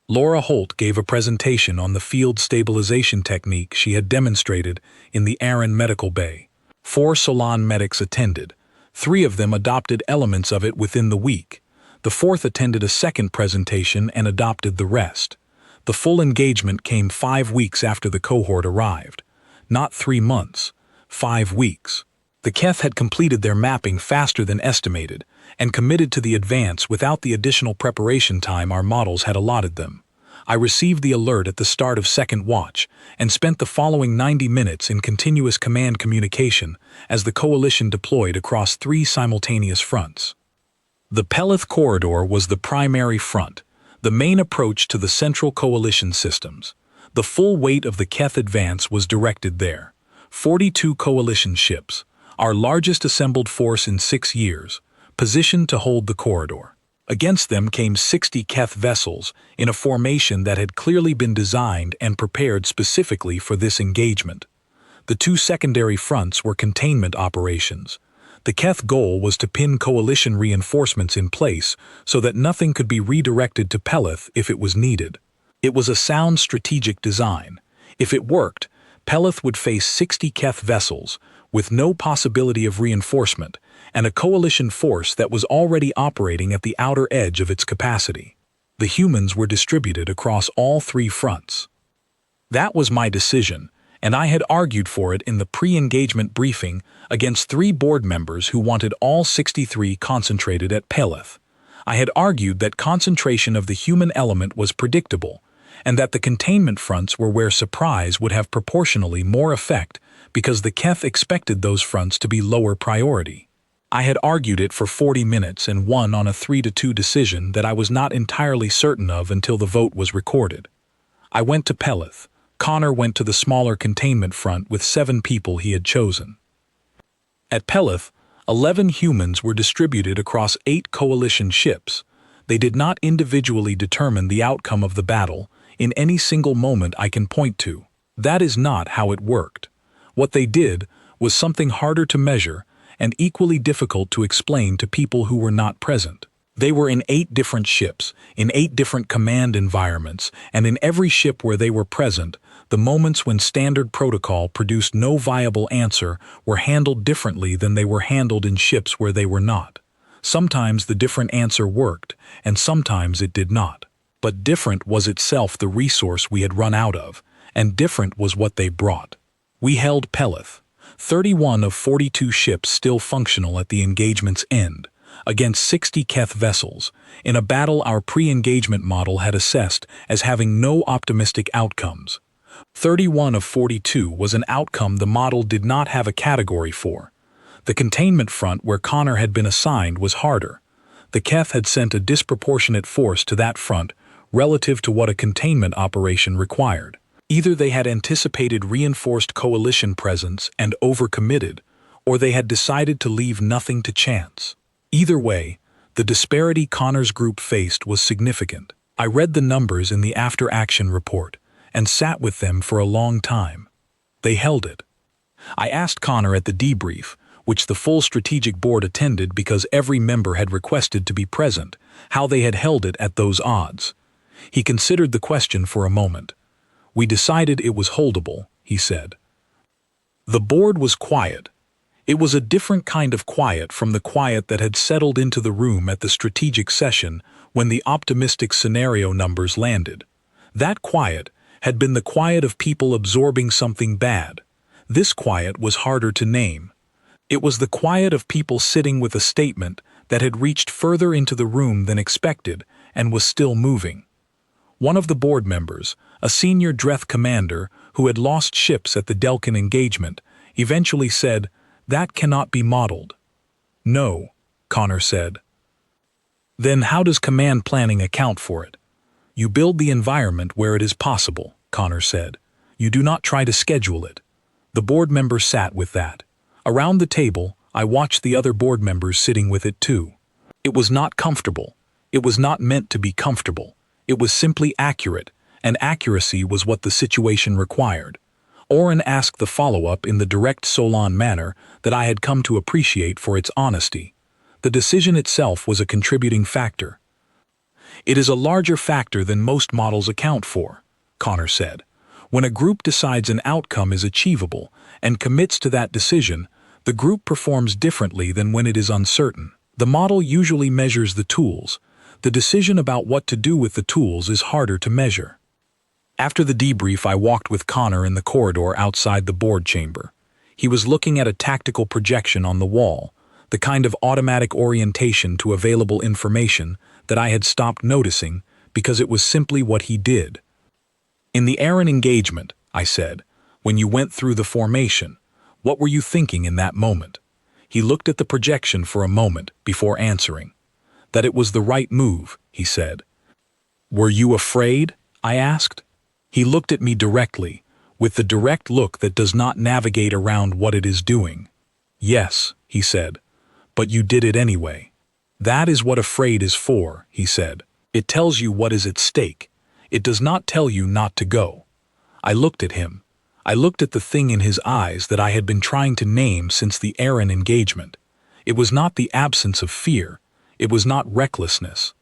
Speaker 1: Laura Holt gave a presentation on the field stabilization technique she had demonstrated in the Aran Medical Bay. 4 Solon medics attended. 3 of them adopted elements of it within the week. The 4th attended a second presentation and adopted the rest. The full engagement came 5 weeks after the cohort arrived. Not 3 months, 5 weeks. The Keth had completed their mapping faster than estimated and committed to the advance without the additional preparation time our models had allotted them. I received the alert at the start of second watch and spent the following 90 minutes in continuous command communication as the coalition deployed across 3 simultaneous fronts. The Pelith Corridor was the primary front, the main approach to the central coalition systems. The full weight of the Keth advance was directed there. 42 coalition ships, our largest assembled force in 6 years, positioned to hold the corridor. Against them came 60 Keth vessels in a formation that had clearly been designed and prepared specifically for this engagement. The 2 secondary fronts were containment operations. The Keth goal was to pin coalition reinforcements in place so that nothing could be redirected to Pelith if it was needed. It was a sound strategic design. If it worked, Pelith would face 60 Keth vessels, with no possibility of reinforcement, and a coalition force that was already operating at the outer edge of its capacity. The humans were distributed across all three fronts. That was my decision, and I had argued for it in the pre-engagement briefing against 3 board members who wanted all 63 concentrated at Pelith. I had argued that concentration of the human element was predictable, and that the containment fronts were where surprise would have proportionally more effect because the Keth expected those fronts to be lower priority. I had argued it for 40 minutes and won on a 3-2 decision that I was not entirely certain of until the vote was recorded. I went to Pelith. Connor went to the smaller containment front with 7 people he had chosen. At Pelith, 11 humans were distributed across 8 coalition ships. They did not individually determine the outcome of the battle in any single moment I can point to. That is not how it worked. What they did was something harder to measure and equally difficult to explain to people who were not present. They were in 8 different ships, in 8 different command environments, and in every ship where they were present, the moments when standard protocol produced no viable answer were handled differently than they were handled in ships where they were not. Sometimes the different answer worked, and sometimes it did not. But different was itself the resource we had run out of, and different was what they brought. We held Pelith, 31 of 42 ships still functional at the engagement's end, against 60 Keth vessels, in a battle our pre-engagement model had assessed as having no optimistic outcomes. 31 of 42 was an outcome the model did not have a category for. The containment front where Connor had been assigned was harder. The Keth had sent a disproportionate force to that front relative to what a containment operation required. Either they had anticipated reinforced coalition presence and overcommitted, or they had decided to leave nothing to chance. Either way, the disparity Connor's group faced was significant. I read the numbers in the after-action report and sat with them for a long time. They held it. I asked Connor at the debrief, which the full strategic board attended because every member had requested to be present, how they had held it at those odds. He considered the question for a moment. "We decided it was holdable," he said. The board was quiet. It was a different kind of quiet from the quiet that had settled into the room at the strategic session when the optimistic scenario numbers landed. That quiet had been the quiet of people absorbing something bad. This quiet was harder to name. It was the quiet of people sitting with a statement that had reached further into the room than expected and was still moving. One of the board members, a senior Dreth commander who had lost ships at the Delkin engagement, eventually said, "That cannot be modeled." "No," Connor said. "Then how does command planning account for it?" "You build the environment where it is possible," Connor said. "You do not try to schedule it." The board member sat with that. Around the table, I watched the other board members sitting with it too. It was not comfortable. It was not meant to be comfortable. It was simply accurate, and accuracy was what the situation required. Oren asked the follow-up in the direct Solon manner that I had come to appreciate for its honesty. The decision itself was a contributing factor. "It is a larger factor than most models account for," Connor said. "When a group decides an outcome is achievable and commits to that decision, the group performs differently than when it is uncertain. The model usually measures the tools. The decision about what to do with the tools is harder to measure." After the debrief, I walked with Connor in the corridor outside the board chamber. He was looking at a tactical projection on the wall, the kind of automatic orientation to available information that I had stopped noticing because it was simply what he did. "In the Aaron engagement," I said, "when you went through the formation, what were you thinking in that moment?" He looked at the projection for a moment before answering. "That it was the right move," he said. "Were you afraid?" I asked. He looked at me directly, with the direct look that does not navigate around what it is doing. "Yes," he said, "but you did it anyway." "That is what afraid is for," he said. "It tells you what is at stake. It does not tell you not to go." I looked at him. I looked at the thing in his eyes that I had been trying to name since the Aaron engagement. It was not the absence of fear. It was not recklessness.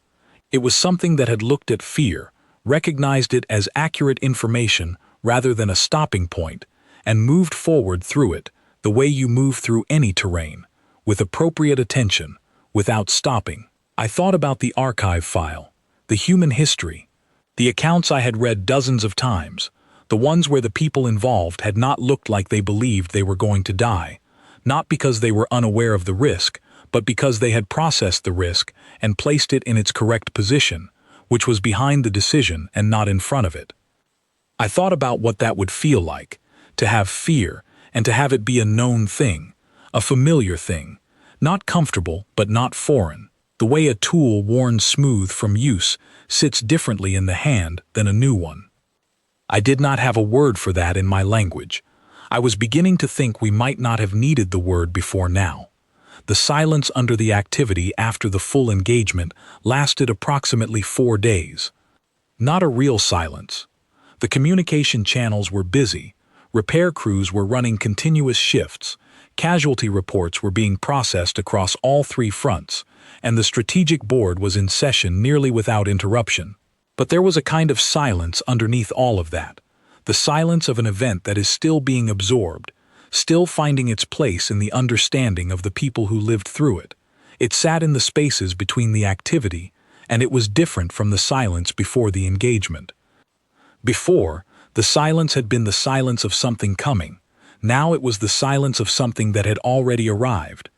Speaker 1: It was something that had looked at fear, recognized it as accurate information rather than a stopping point, and moved forward through it, the way you move through any terrain, with appropriate attention, without stopping. I thought about the archive file, the human history, the accounts I had read dozens of times, the ones where the people involved had not looked like they believed they were going to die, not because they were unaware of the risk, but because they had processed the risk and placed it in its correct position, which was behind the decision and not in front of it. I thought about what that would feel like, to have fear and to have it be a known thing, a familiar thing, not comfortable but not foreign, the way a tool worn smooth from use sits differently in the hand than a new one. I did not have a word for that in my language. I was beginning to think we might not have needed the word before now. The silence under the activity after the full engagement lasted approximately 4 days. Not a real silence. The communication channels were busy, repair crews were running continuous shifts, casualty reports were being processed across all 3 fronts, and the strategic board was in session nearly without interruption. But there was a kind of silence underneath all of that, the silence of an event that is still being absorbed, still finding its place in the understanding of the people who lived through it. It sat in the spaces between the activity, and it was different from the silence before the engagement. Before, the silence had been the silence of something coming. Now it was the silence of something that had already arrived.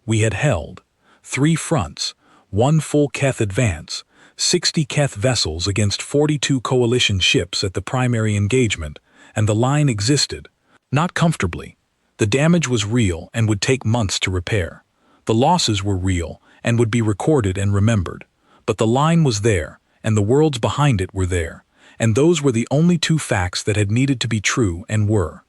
Speaker 1: We had held 3 fronts, 1 full Keth advance, 60 Keth vessels against 42 coalition ships at the primary engagement, and the line existed. Not comfortably. The damage was real and would take months to repair. The losses were real and would be recorded and remembered. But the line was there, and the worlds behind it were there, and those were the only 2 facts that had needed to be true and were.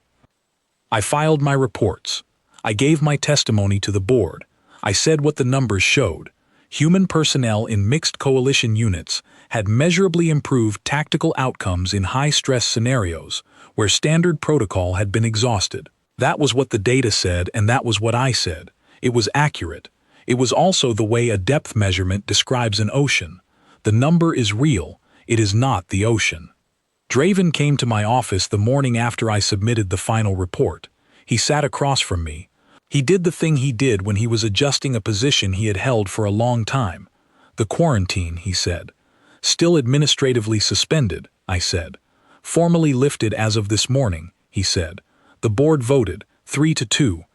Speaker 1: I filed my reports. I gave my testimony to the board. I said what the numbers showed. Human personnel in mixed coalition units had measurably improved tactical outcomes in high-stress scenarios where standard protocol had been exhausted. That was what the data said, and that was what I said. It was accurate. It was also the way a depth measurement describes an ocean. The number is real. It is not the ocean. Draven came to my office the morning after I submitted the final report. He sat across from me. He did the thing he did when he was adjusting a position he had held for a long time. The quarantine, he said. Still administratively suspended, I said. Formally lifted as of this morning, he said. The board voted, 3-2.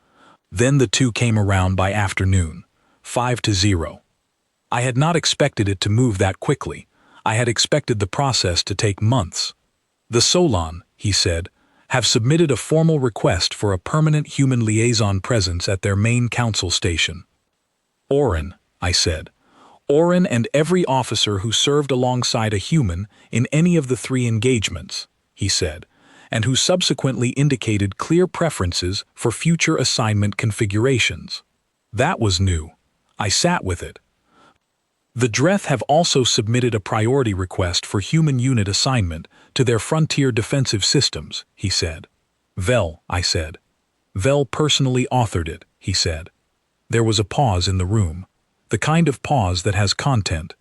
Speaker 1: Then the 2 came around by afternoon, 5-0. I had not expected it to move that quickly. I had expected the process to take months. The Solon, he said, have submitted a formal request for a permanent human liaison presence at their main council station. Orin, I said. Orin and every officer who served alongside a human in any of the 3 engagements, he said, and who subsequently indicated clear preferences for future assignment configurations. That was new. I sat with it. The Dreth have also submitted a priority request for human unit assignment to their frontier defensive systems, he said. Vel, I said. Vel personally authored it, he said. There was a pause in the room, the kind of pause that has content.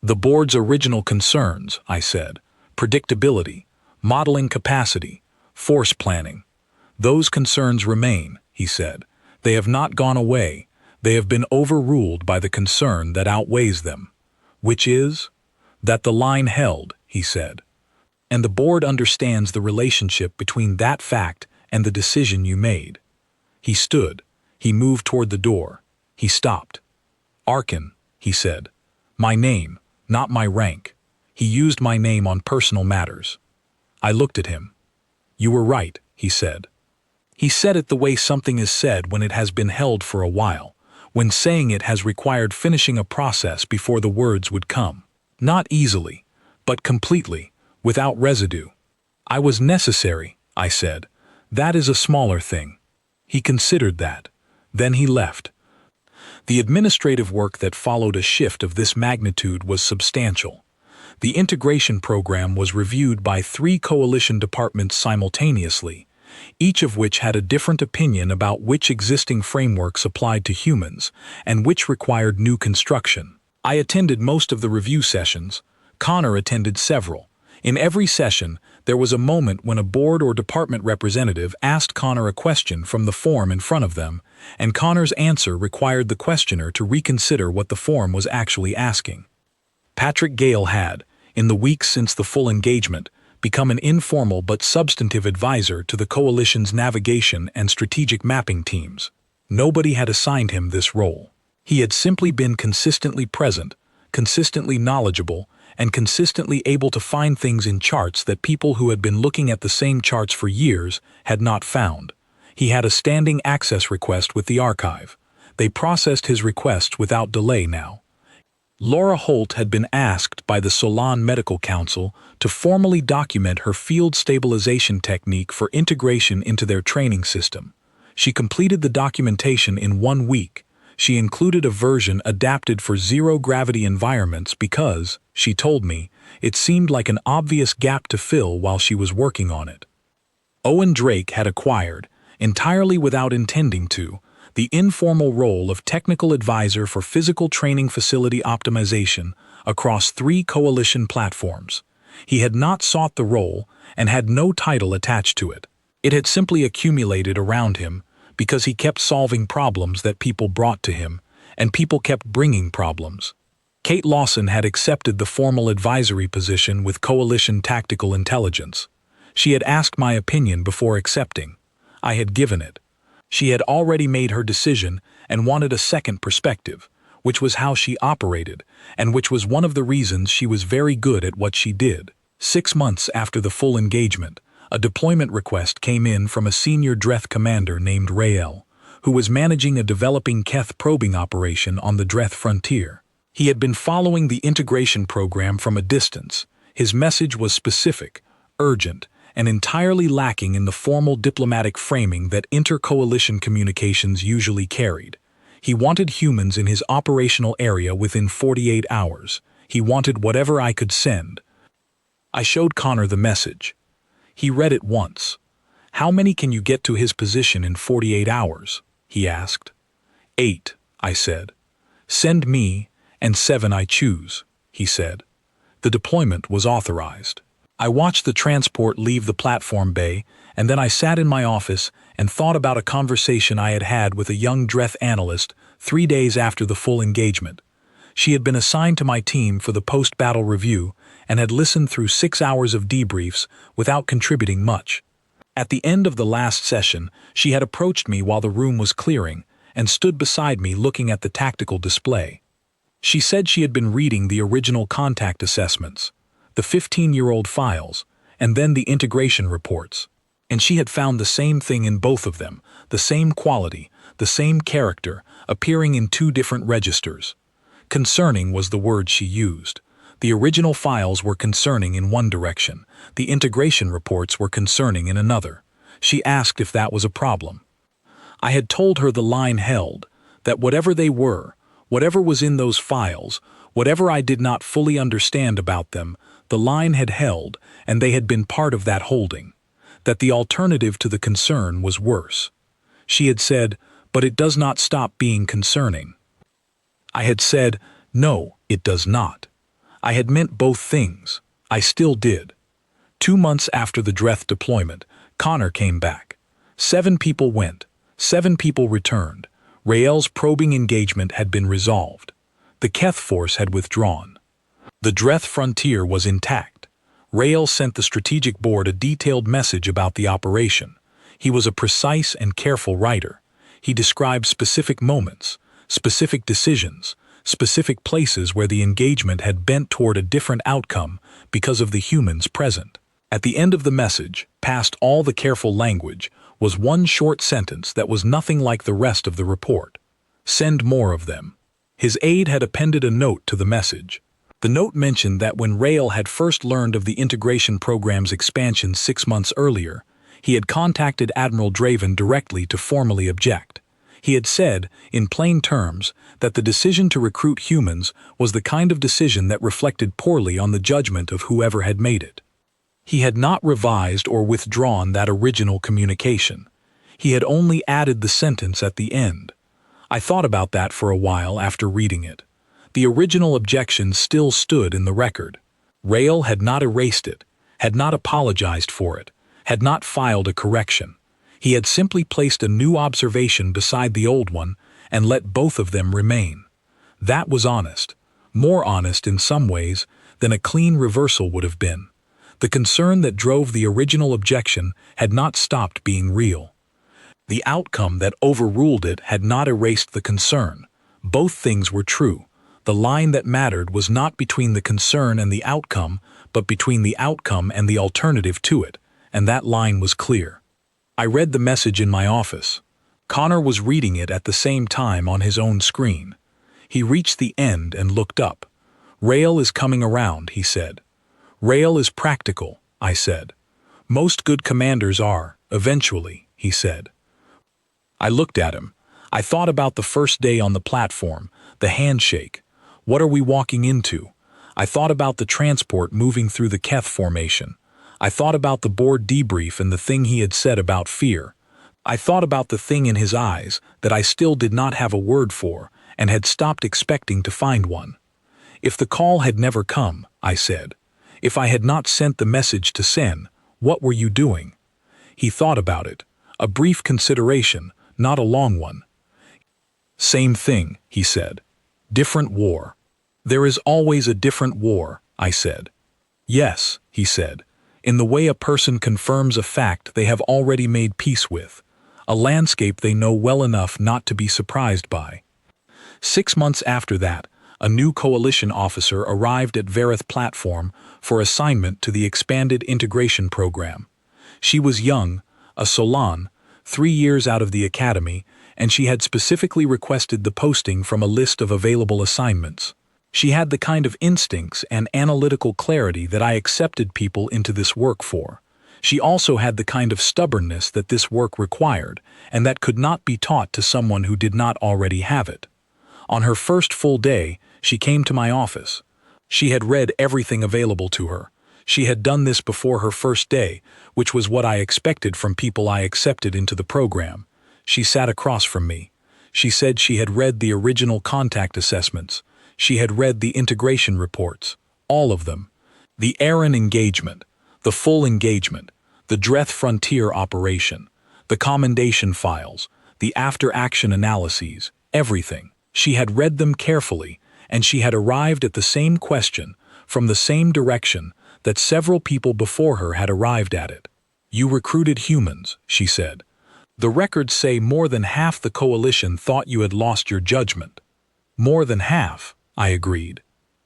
Speaker 1: The board's original concerns, I said, predictability, modeling capacity, force planning. Those concerns remain, he said. They have not gone away. They have been overruled by the concern that outweighs them, which is that the line held, he said. And the board understands the relationship between that fact and the decision you made. He stood. He moved toward the door. He stopped. Arkin, he said. My name, not my rank. He used my name on personal matters. I looked at him. You were right, he said. He said it the way something is said when it has been held for a while, when saying it has required finishing a process before the words would come. Not easily, but completely, without residue. I was necessary, I said. That is a smaller thing. He considered that. Then he left. The administrative work that followed a shift of this magnitude was substantial. The integration program was reviewed by 3 coalition departments simultaneously, each of which had a different opinion about which existing frameworks applied to humans and which required new construction. I attended most of the review sessions. Connor attended several. In every session, there was a moment when a board or department representative asked Connor a question from the form in front of them, and Connor's answer required the questioner to reconsider what the form was actually asking. Patrick Gale had, in the weeks since the full engagement, become an informal but substantive advisor to the Coalition's navigation and strategic mapping teams. Nobody had assigned him this role. He had simply been consistently present, consistently knowledgeable, and consistently able to find things in charts that people who had been looking at the same charts for years had not found. He had a standing access request with the archive. They processed his requests without delay now. Laura Holt had been asked by the Solon Medical Council to formally document her field stabilization technique for integration into their training system. She completed the documentation in 1 week. She included a version adapted for zero-gravity environments because, she told me, it seemed like an obvious gap to fill while she was working on it. Owen Drake had acquired, entirely without intending to, the informal role of technical advisor for physical training facility optimization across 3 coalition platforms. He had not sought the role and had no title attached to it. It had simply accumulated around him because he kept solving problems that people brought to him, and people kept bringing problems. Kate Lawson had accepted the formal advisory position with Coalition Tactical Intelligence. She had asked my opinion before accepting. I had given it. She had already made her decision and wanted a second perspective, which was how she operated, and which was one of the reasons she was very good at what she did. 6 months after the full engagement, a deployment request came in from a senior Dreth commander named Rael, who was managing a developing Keth probing operation on the Dreth frontier. He had been following the integration program from a distance. His message was specific, urgent, and entirely lacking in the formal diplomatic framing that inter-coalition communications usually carried. He wanted humans in his operational area within 48 hours. He wanted whatever I could send. I showed Connor the message. He read it once. "How many can you get to his position in 48 hours?" he asked. 8, I said. "Send me, and 7 I choose," he said. The deployment was authorized. I watched the transport leave the platform bay, and then I sat in my office and thought about a conversation I had had with a young Dreth analyst 3 days after the full engagement. She had been assigned to my team for the post-battle review and had listened through 6 hours of debriefs without contributing much. At the end of the last session, she had approached me while the room was clearing and stood beside me looking at the tactical display. She said she had been reading the original contact assessments, the 15-year-old files, and then the integration reports. And she had found the same thing in both of them, the same quality, the same character, appearing in 2 different registers. Concerning was the word she used. The original files were concerning in one direction, the integration reports were concerning in another. She asked if that was a problem. I had told her the line held, that whatever they were, whatever was in those files, whatever I did not fully understand about them, the line had held, and they had been part of that holding. That the alternative to the concern was worse. She had said, "But it does not stop being concerning." I had said, "No, it does not." I had meant both things. I still did. 2 months after the Dreth deployment, Connor came back. 7 people went. 7 people returned. Rael's probing engagement had been resolved. The Keth force had withdrawn. The Dreth frontier was intact. Rael sent the strategic board a detailed message about the operation. He was a precise and careful writer. He described specific moments, specific decisions, specific places where the engagement had bent toward a different outcome because of the humans present. At the end of the message, past all the careful language, was one short sentence that was nothing like the rest of the report. "Send more of them." His aide had appended a note to the message. The note mentioned that when Rael had first learned of the integration program's expansion 6 months earlier, he had contacted Admiral Draven directly to formally object. He had said, in plain terms, that the decision to recruit humans was the kind of decision that reflected poorly on the judgment of whoever had made it. He had not revised or withdrawn that original communication. He had only added the sentence at the end. I thought about that for a while after reading it. The original objection still stood in the record. Rael had not erased it. had not apologized for it, had not filed a correction. He had simply placed a new observation beside the old one and let both of them remain. That was honest, more honest in some ways than a clean reversal would have been. The concern that drove the original objection had not stopped being real. The outcome that overruled it had not erased the concern. Both things were true. The line that mattered was not between the concern and the outcome, but between the outcome and the alternative to it, and that line was clear. I read the message in my office. Connor was reading it at the same time on his own screen. He reached the end and looked up. "Rail is coming around," he said. "Rail is practical," I said. "Most good commanders are, eventually," he said. I looked at him. I thought about the first day on the platform, the handshake. What are we walking into? I thought about the transport moving through the Keth formation. I thought about the board debrief and the thing he had said about fear. I thought about the thing in his eyes that I still did not have a word for and had stopped expecting to find one. "If the call had never come," I said, "if I had not sent the message to Sen, what were you doing?" He thought about it. A brief consideration, not a long one. "Same thing," he said. "Different war." "There is always a different war," I said. "Yes," he said, "in the way a person confirms a fact they have already made peace with, a landscape they know well enough not to be surprised by." 6 months after that, a new coalition officer arrived at Verith platform for assignment to the expanded integration program. She was young, a Solan, 3 years out of the academy, and she had specifically requested the posting from a list of available assignments. She had the kind of instincts and analytical clarity that I accepted people into this work for. She also had the kind of stubbornness that this work required, and that could not be taught to someone who did not already have it. On her first full day, she came to my office. She had read everything available to her. She had done this before her first day, which was what I expected from people I accepted into the program. She sat across from me. She said she had read the original contact assessments. She had read the integration reports, all of them. The Aaron engagement, the full engagement, the Dreth Frontier operation, the commendation files, the after-action analyses, everything. She had read them carefully, and she had arrived at the same question, from the same direction, that several people before her had arrived at it. "You recruited humans," she said. "The records say more than half the coalition thought you had lost your judgment." "More than half," I agreed.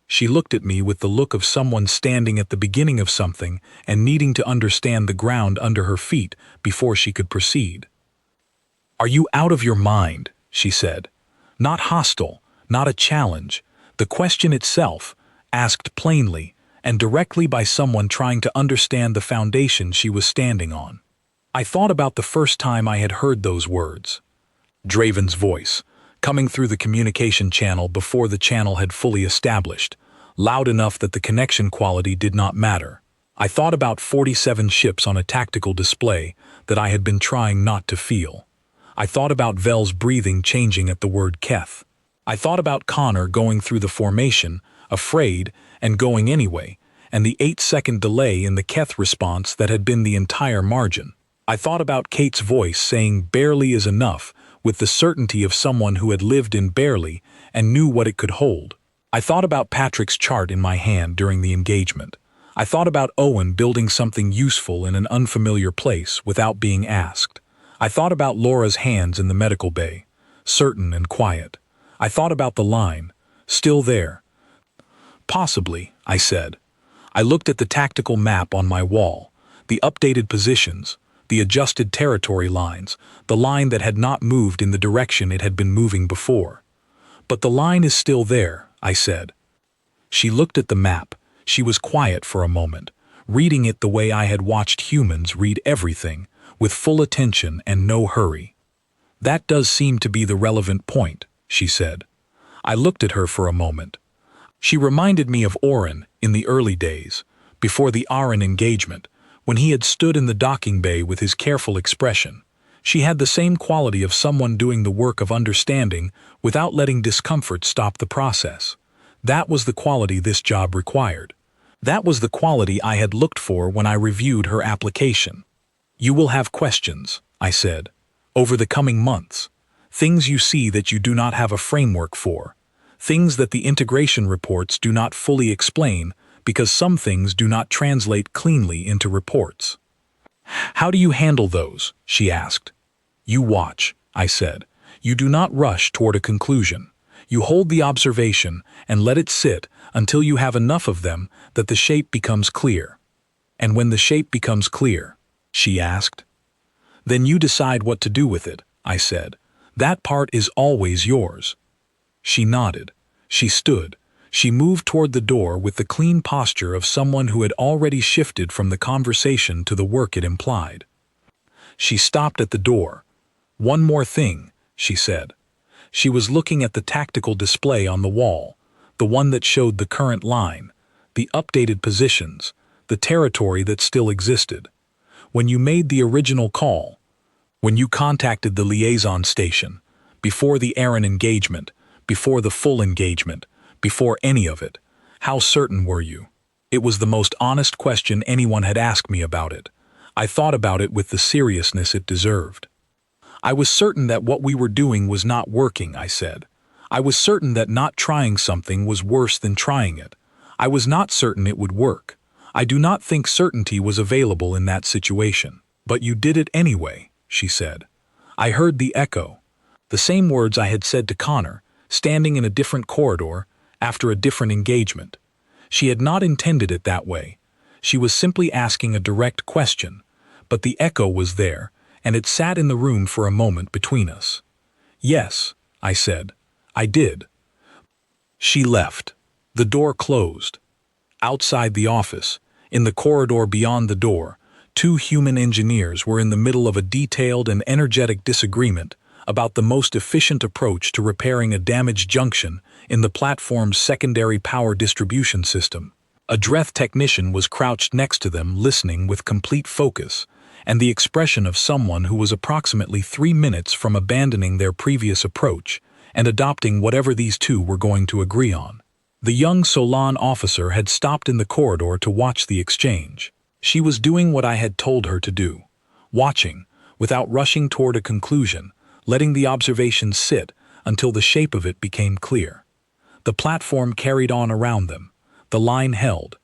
Speaker 1: She looked at me with the look of someone standing at the beginning of something and needing to understand the ground under her feet before she could proceed. "Are you out of your mind?" she said. Not hostile, not a challenge. The question itself, asked plainly and directly by someone trying to understand the foundation she was standing on. I thought about the first time I had heard those words. Draven's voice, coming through the communication channel before the channel had fully established, loud enough that the connection quality did not matter. I thought about 47 ships on a tactical display that I had been trying not to feel. I thought about Vel's breathing changing at the word Keth. I thought about Connor going through the formation, afraid, and going anyway, and the 8-second delay in the Keth response that had been the entire margin. I thought about Kate's voice saying barely is enough, with the certainty of someone who had lived in barely and knew what it could hold. I thought about Patrick's chart in my hand during the engagement. I thought about Owen building something useful in an unfamiliar place without being asked. I thought about Laura's hands in the medical bay, certain and quiet. I thought about the line, still there. "Possibly," I said. I looked at the tactical map on my wall, the updated positions, the adjusted territory lines, the line that had not moved in the direction it had been moving before. "But the line is still there," I said. She looked at the map. She was quiet for a moment, reading it the way I had watched humans read everything, with full attention and no hurry. "That does seem to be the relevant point," she said. I looked at her for a moment. She reminded me of Oren in the early days, before the Aaron engagement, when he had stood in the docking bay with his careful expression. She had the same quality of someone doing the work of understanding without letting discomfort stop the process. That was the quality this job required. That was the quality I had looked for when I reviewed her application. "You will have questions," I said, "over the coming months. Things you see that you do not have a framework for. Things that the integration reports do not fully explain because some things do not translate cleanly into reports." "How do you handle those?" she asked. "You watch," I said. "You do not rush toward a conclusion. You hold the observation and let it sit until you have enough of them that the shape becomes clear." "And when the shape becomes clear?" she asked. "Then you decide what to do with it," I said. "That part is always yours." She nodded. She stood. She moved toward the door with the clean posture of someone who had already shifted from the conversation to the work it implied. She stopped at the door. "One more thing," she said. She was looking at the tactical display on the wall, the one that showed the current line, the updated positions, the territory that still existed. "When you made the original call, when you contacted the liaison station, before the Aaron engagement, before the full engagement, before any of it, how certain were you?" It was the most honest question anyone had asked me about it. I thought about it with the seriousness it deserved. "I was certain that what we were doing was not working," I said. "I was certain that not trying something was worse than trying it. I was not certain it would work. I do not think certainty was available in that situation. But you did it anyway," she said. I heard the echo. The same words I had said to Connor, standing in a different corridor, after a different engagement. She had not intended it that way. She was simply asking a direct question, but the echo was there, and it sat in the room for a moment between us. "Yes," I said. "I did." She left. The door closed. Outside the office, in the corridor beyond the door, two human engineers were in the middle of a detailed and energetic disagreement about the most efficient approach to repairing a damaged junction in the platform's secondary power distribution system. A Dreth technician was crouched next to them listening with complete focus, and the expression of someone who was approximately 3 minutes from abandoning their previous approach and adopting whatever these two were going to agree on. The young Solon officer had stopped in the corridor to watch the exchange. She was doing what I had told her to do, watching, without rushing toward a conclusion, letting the observation sit until the shape of it became clear. The platform carried on around them. The line held.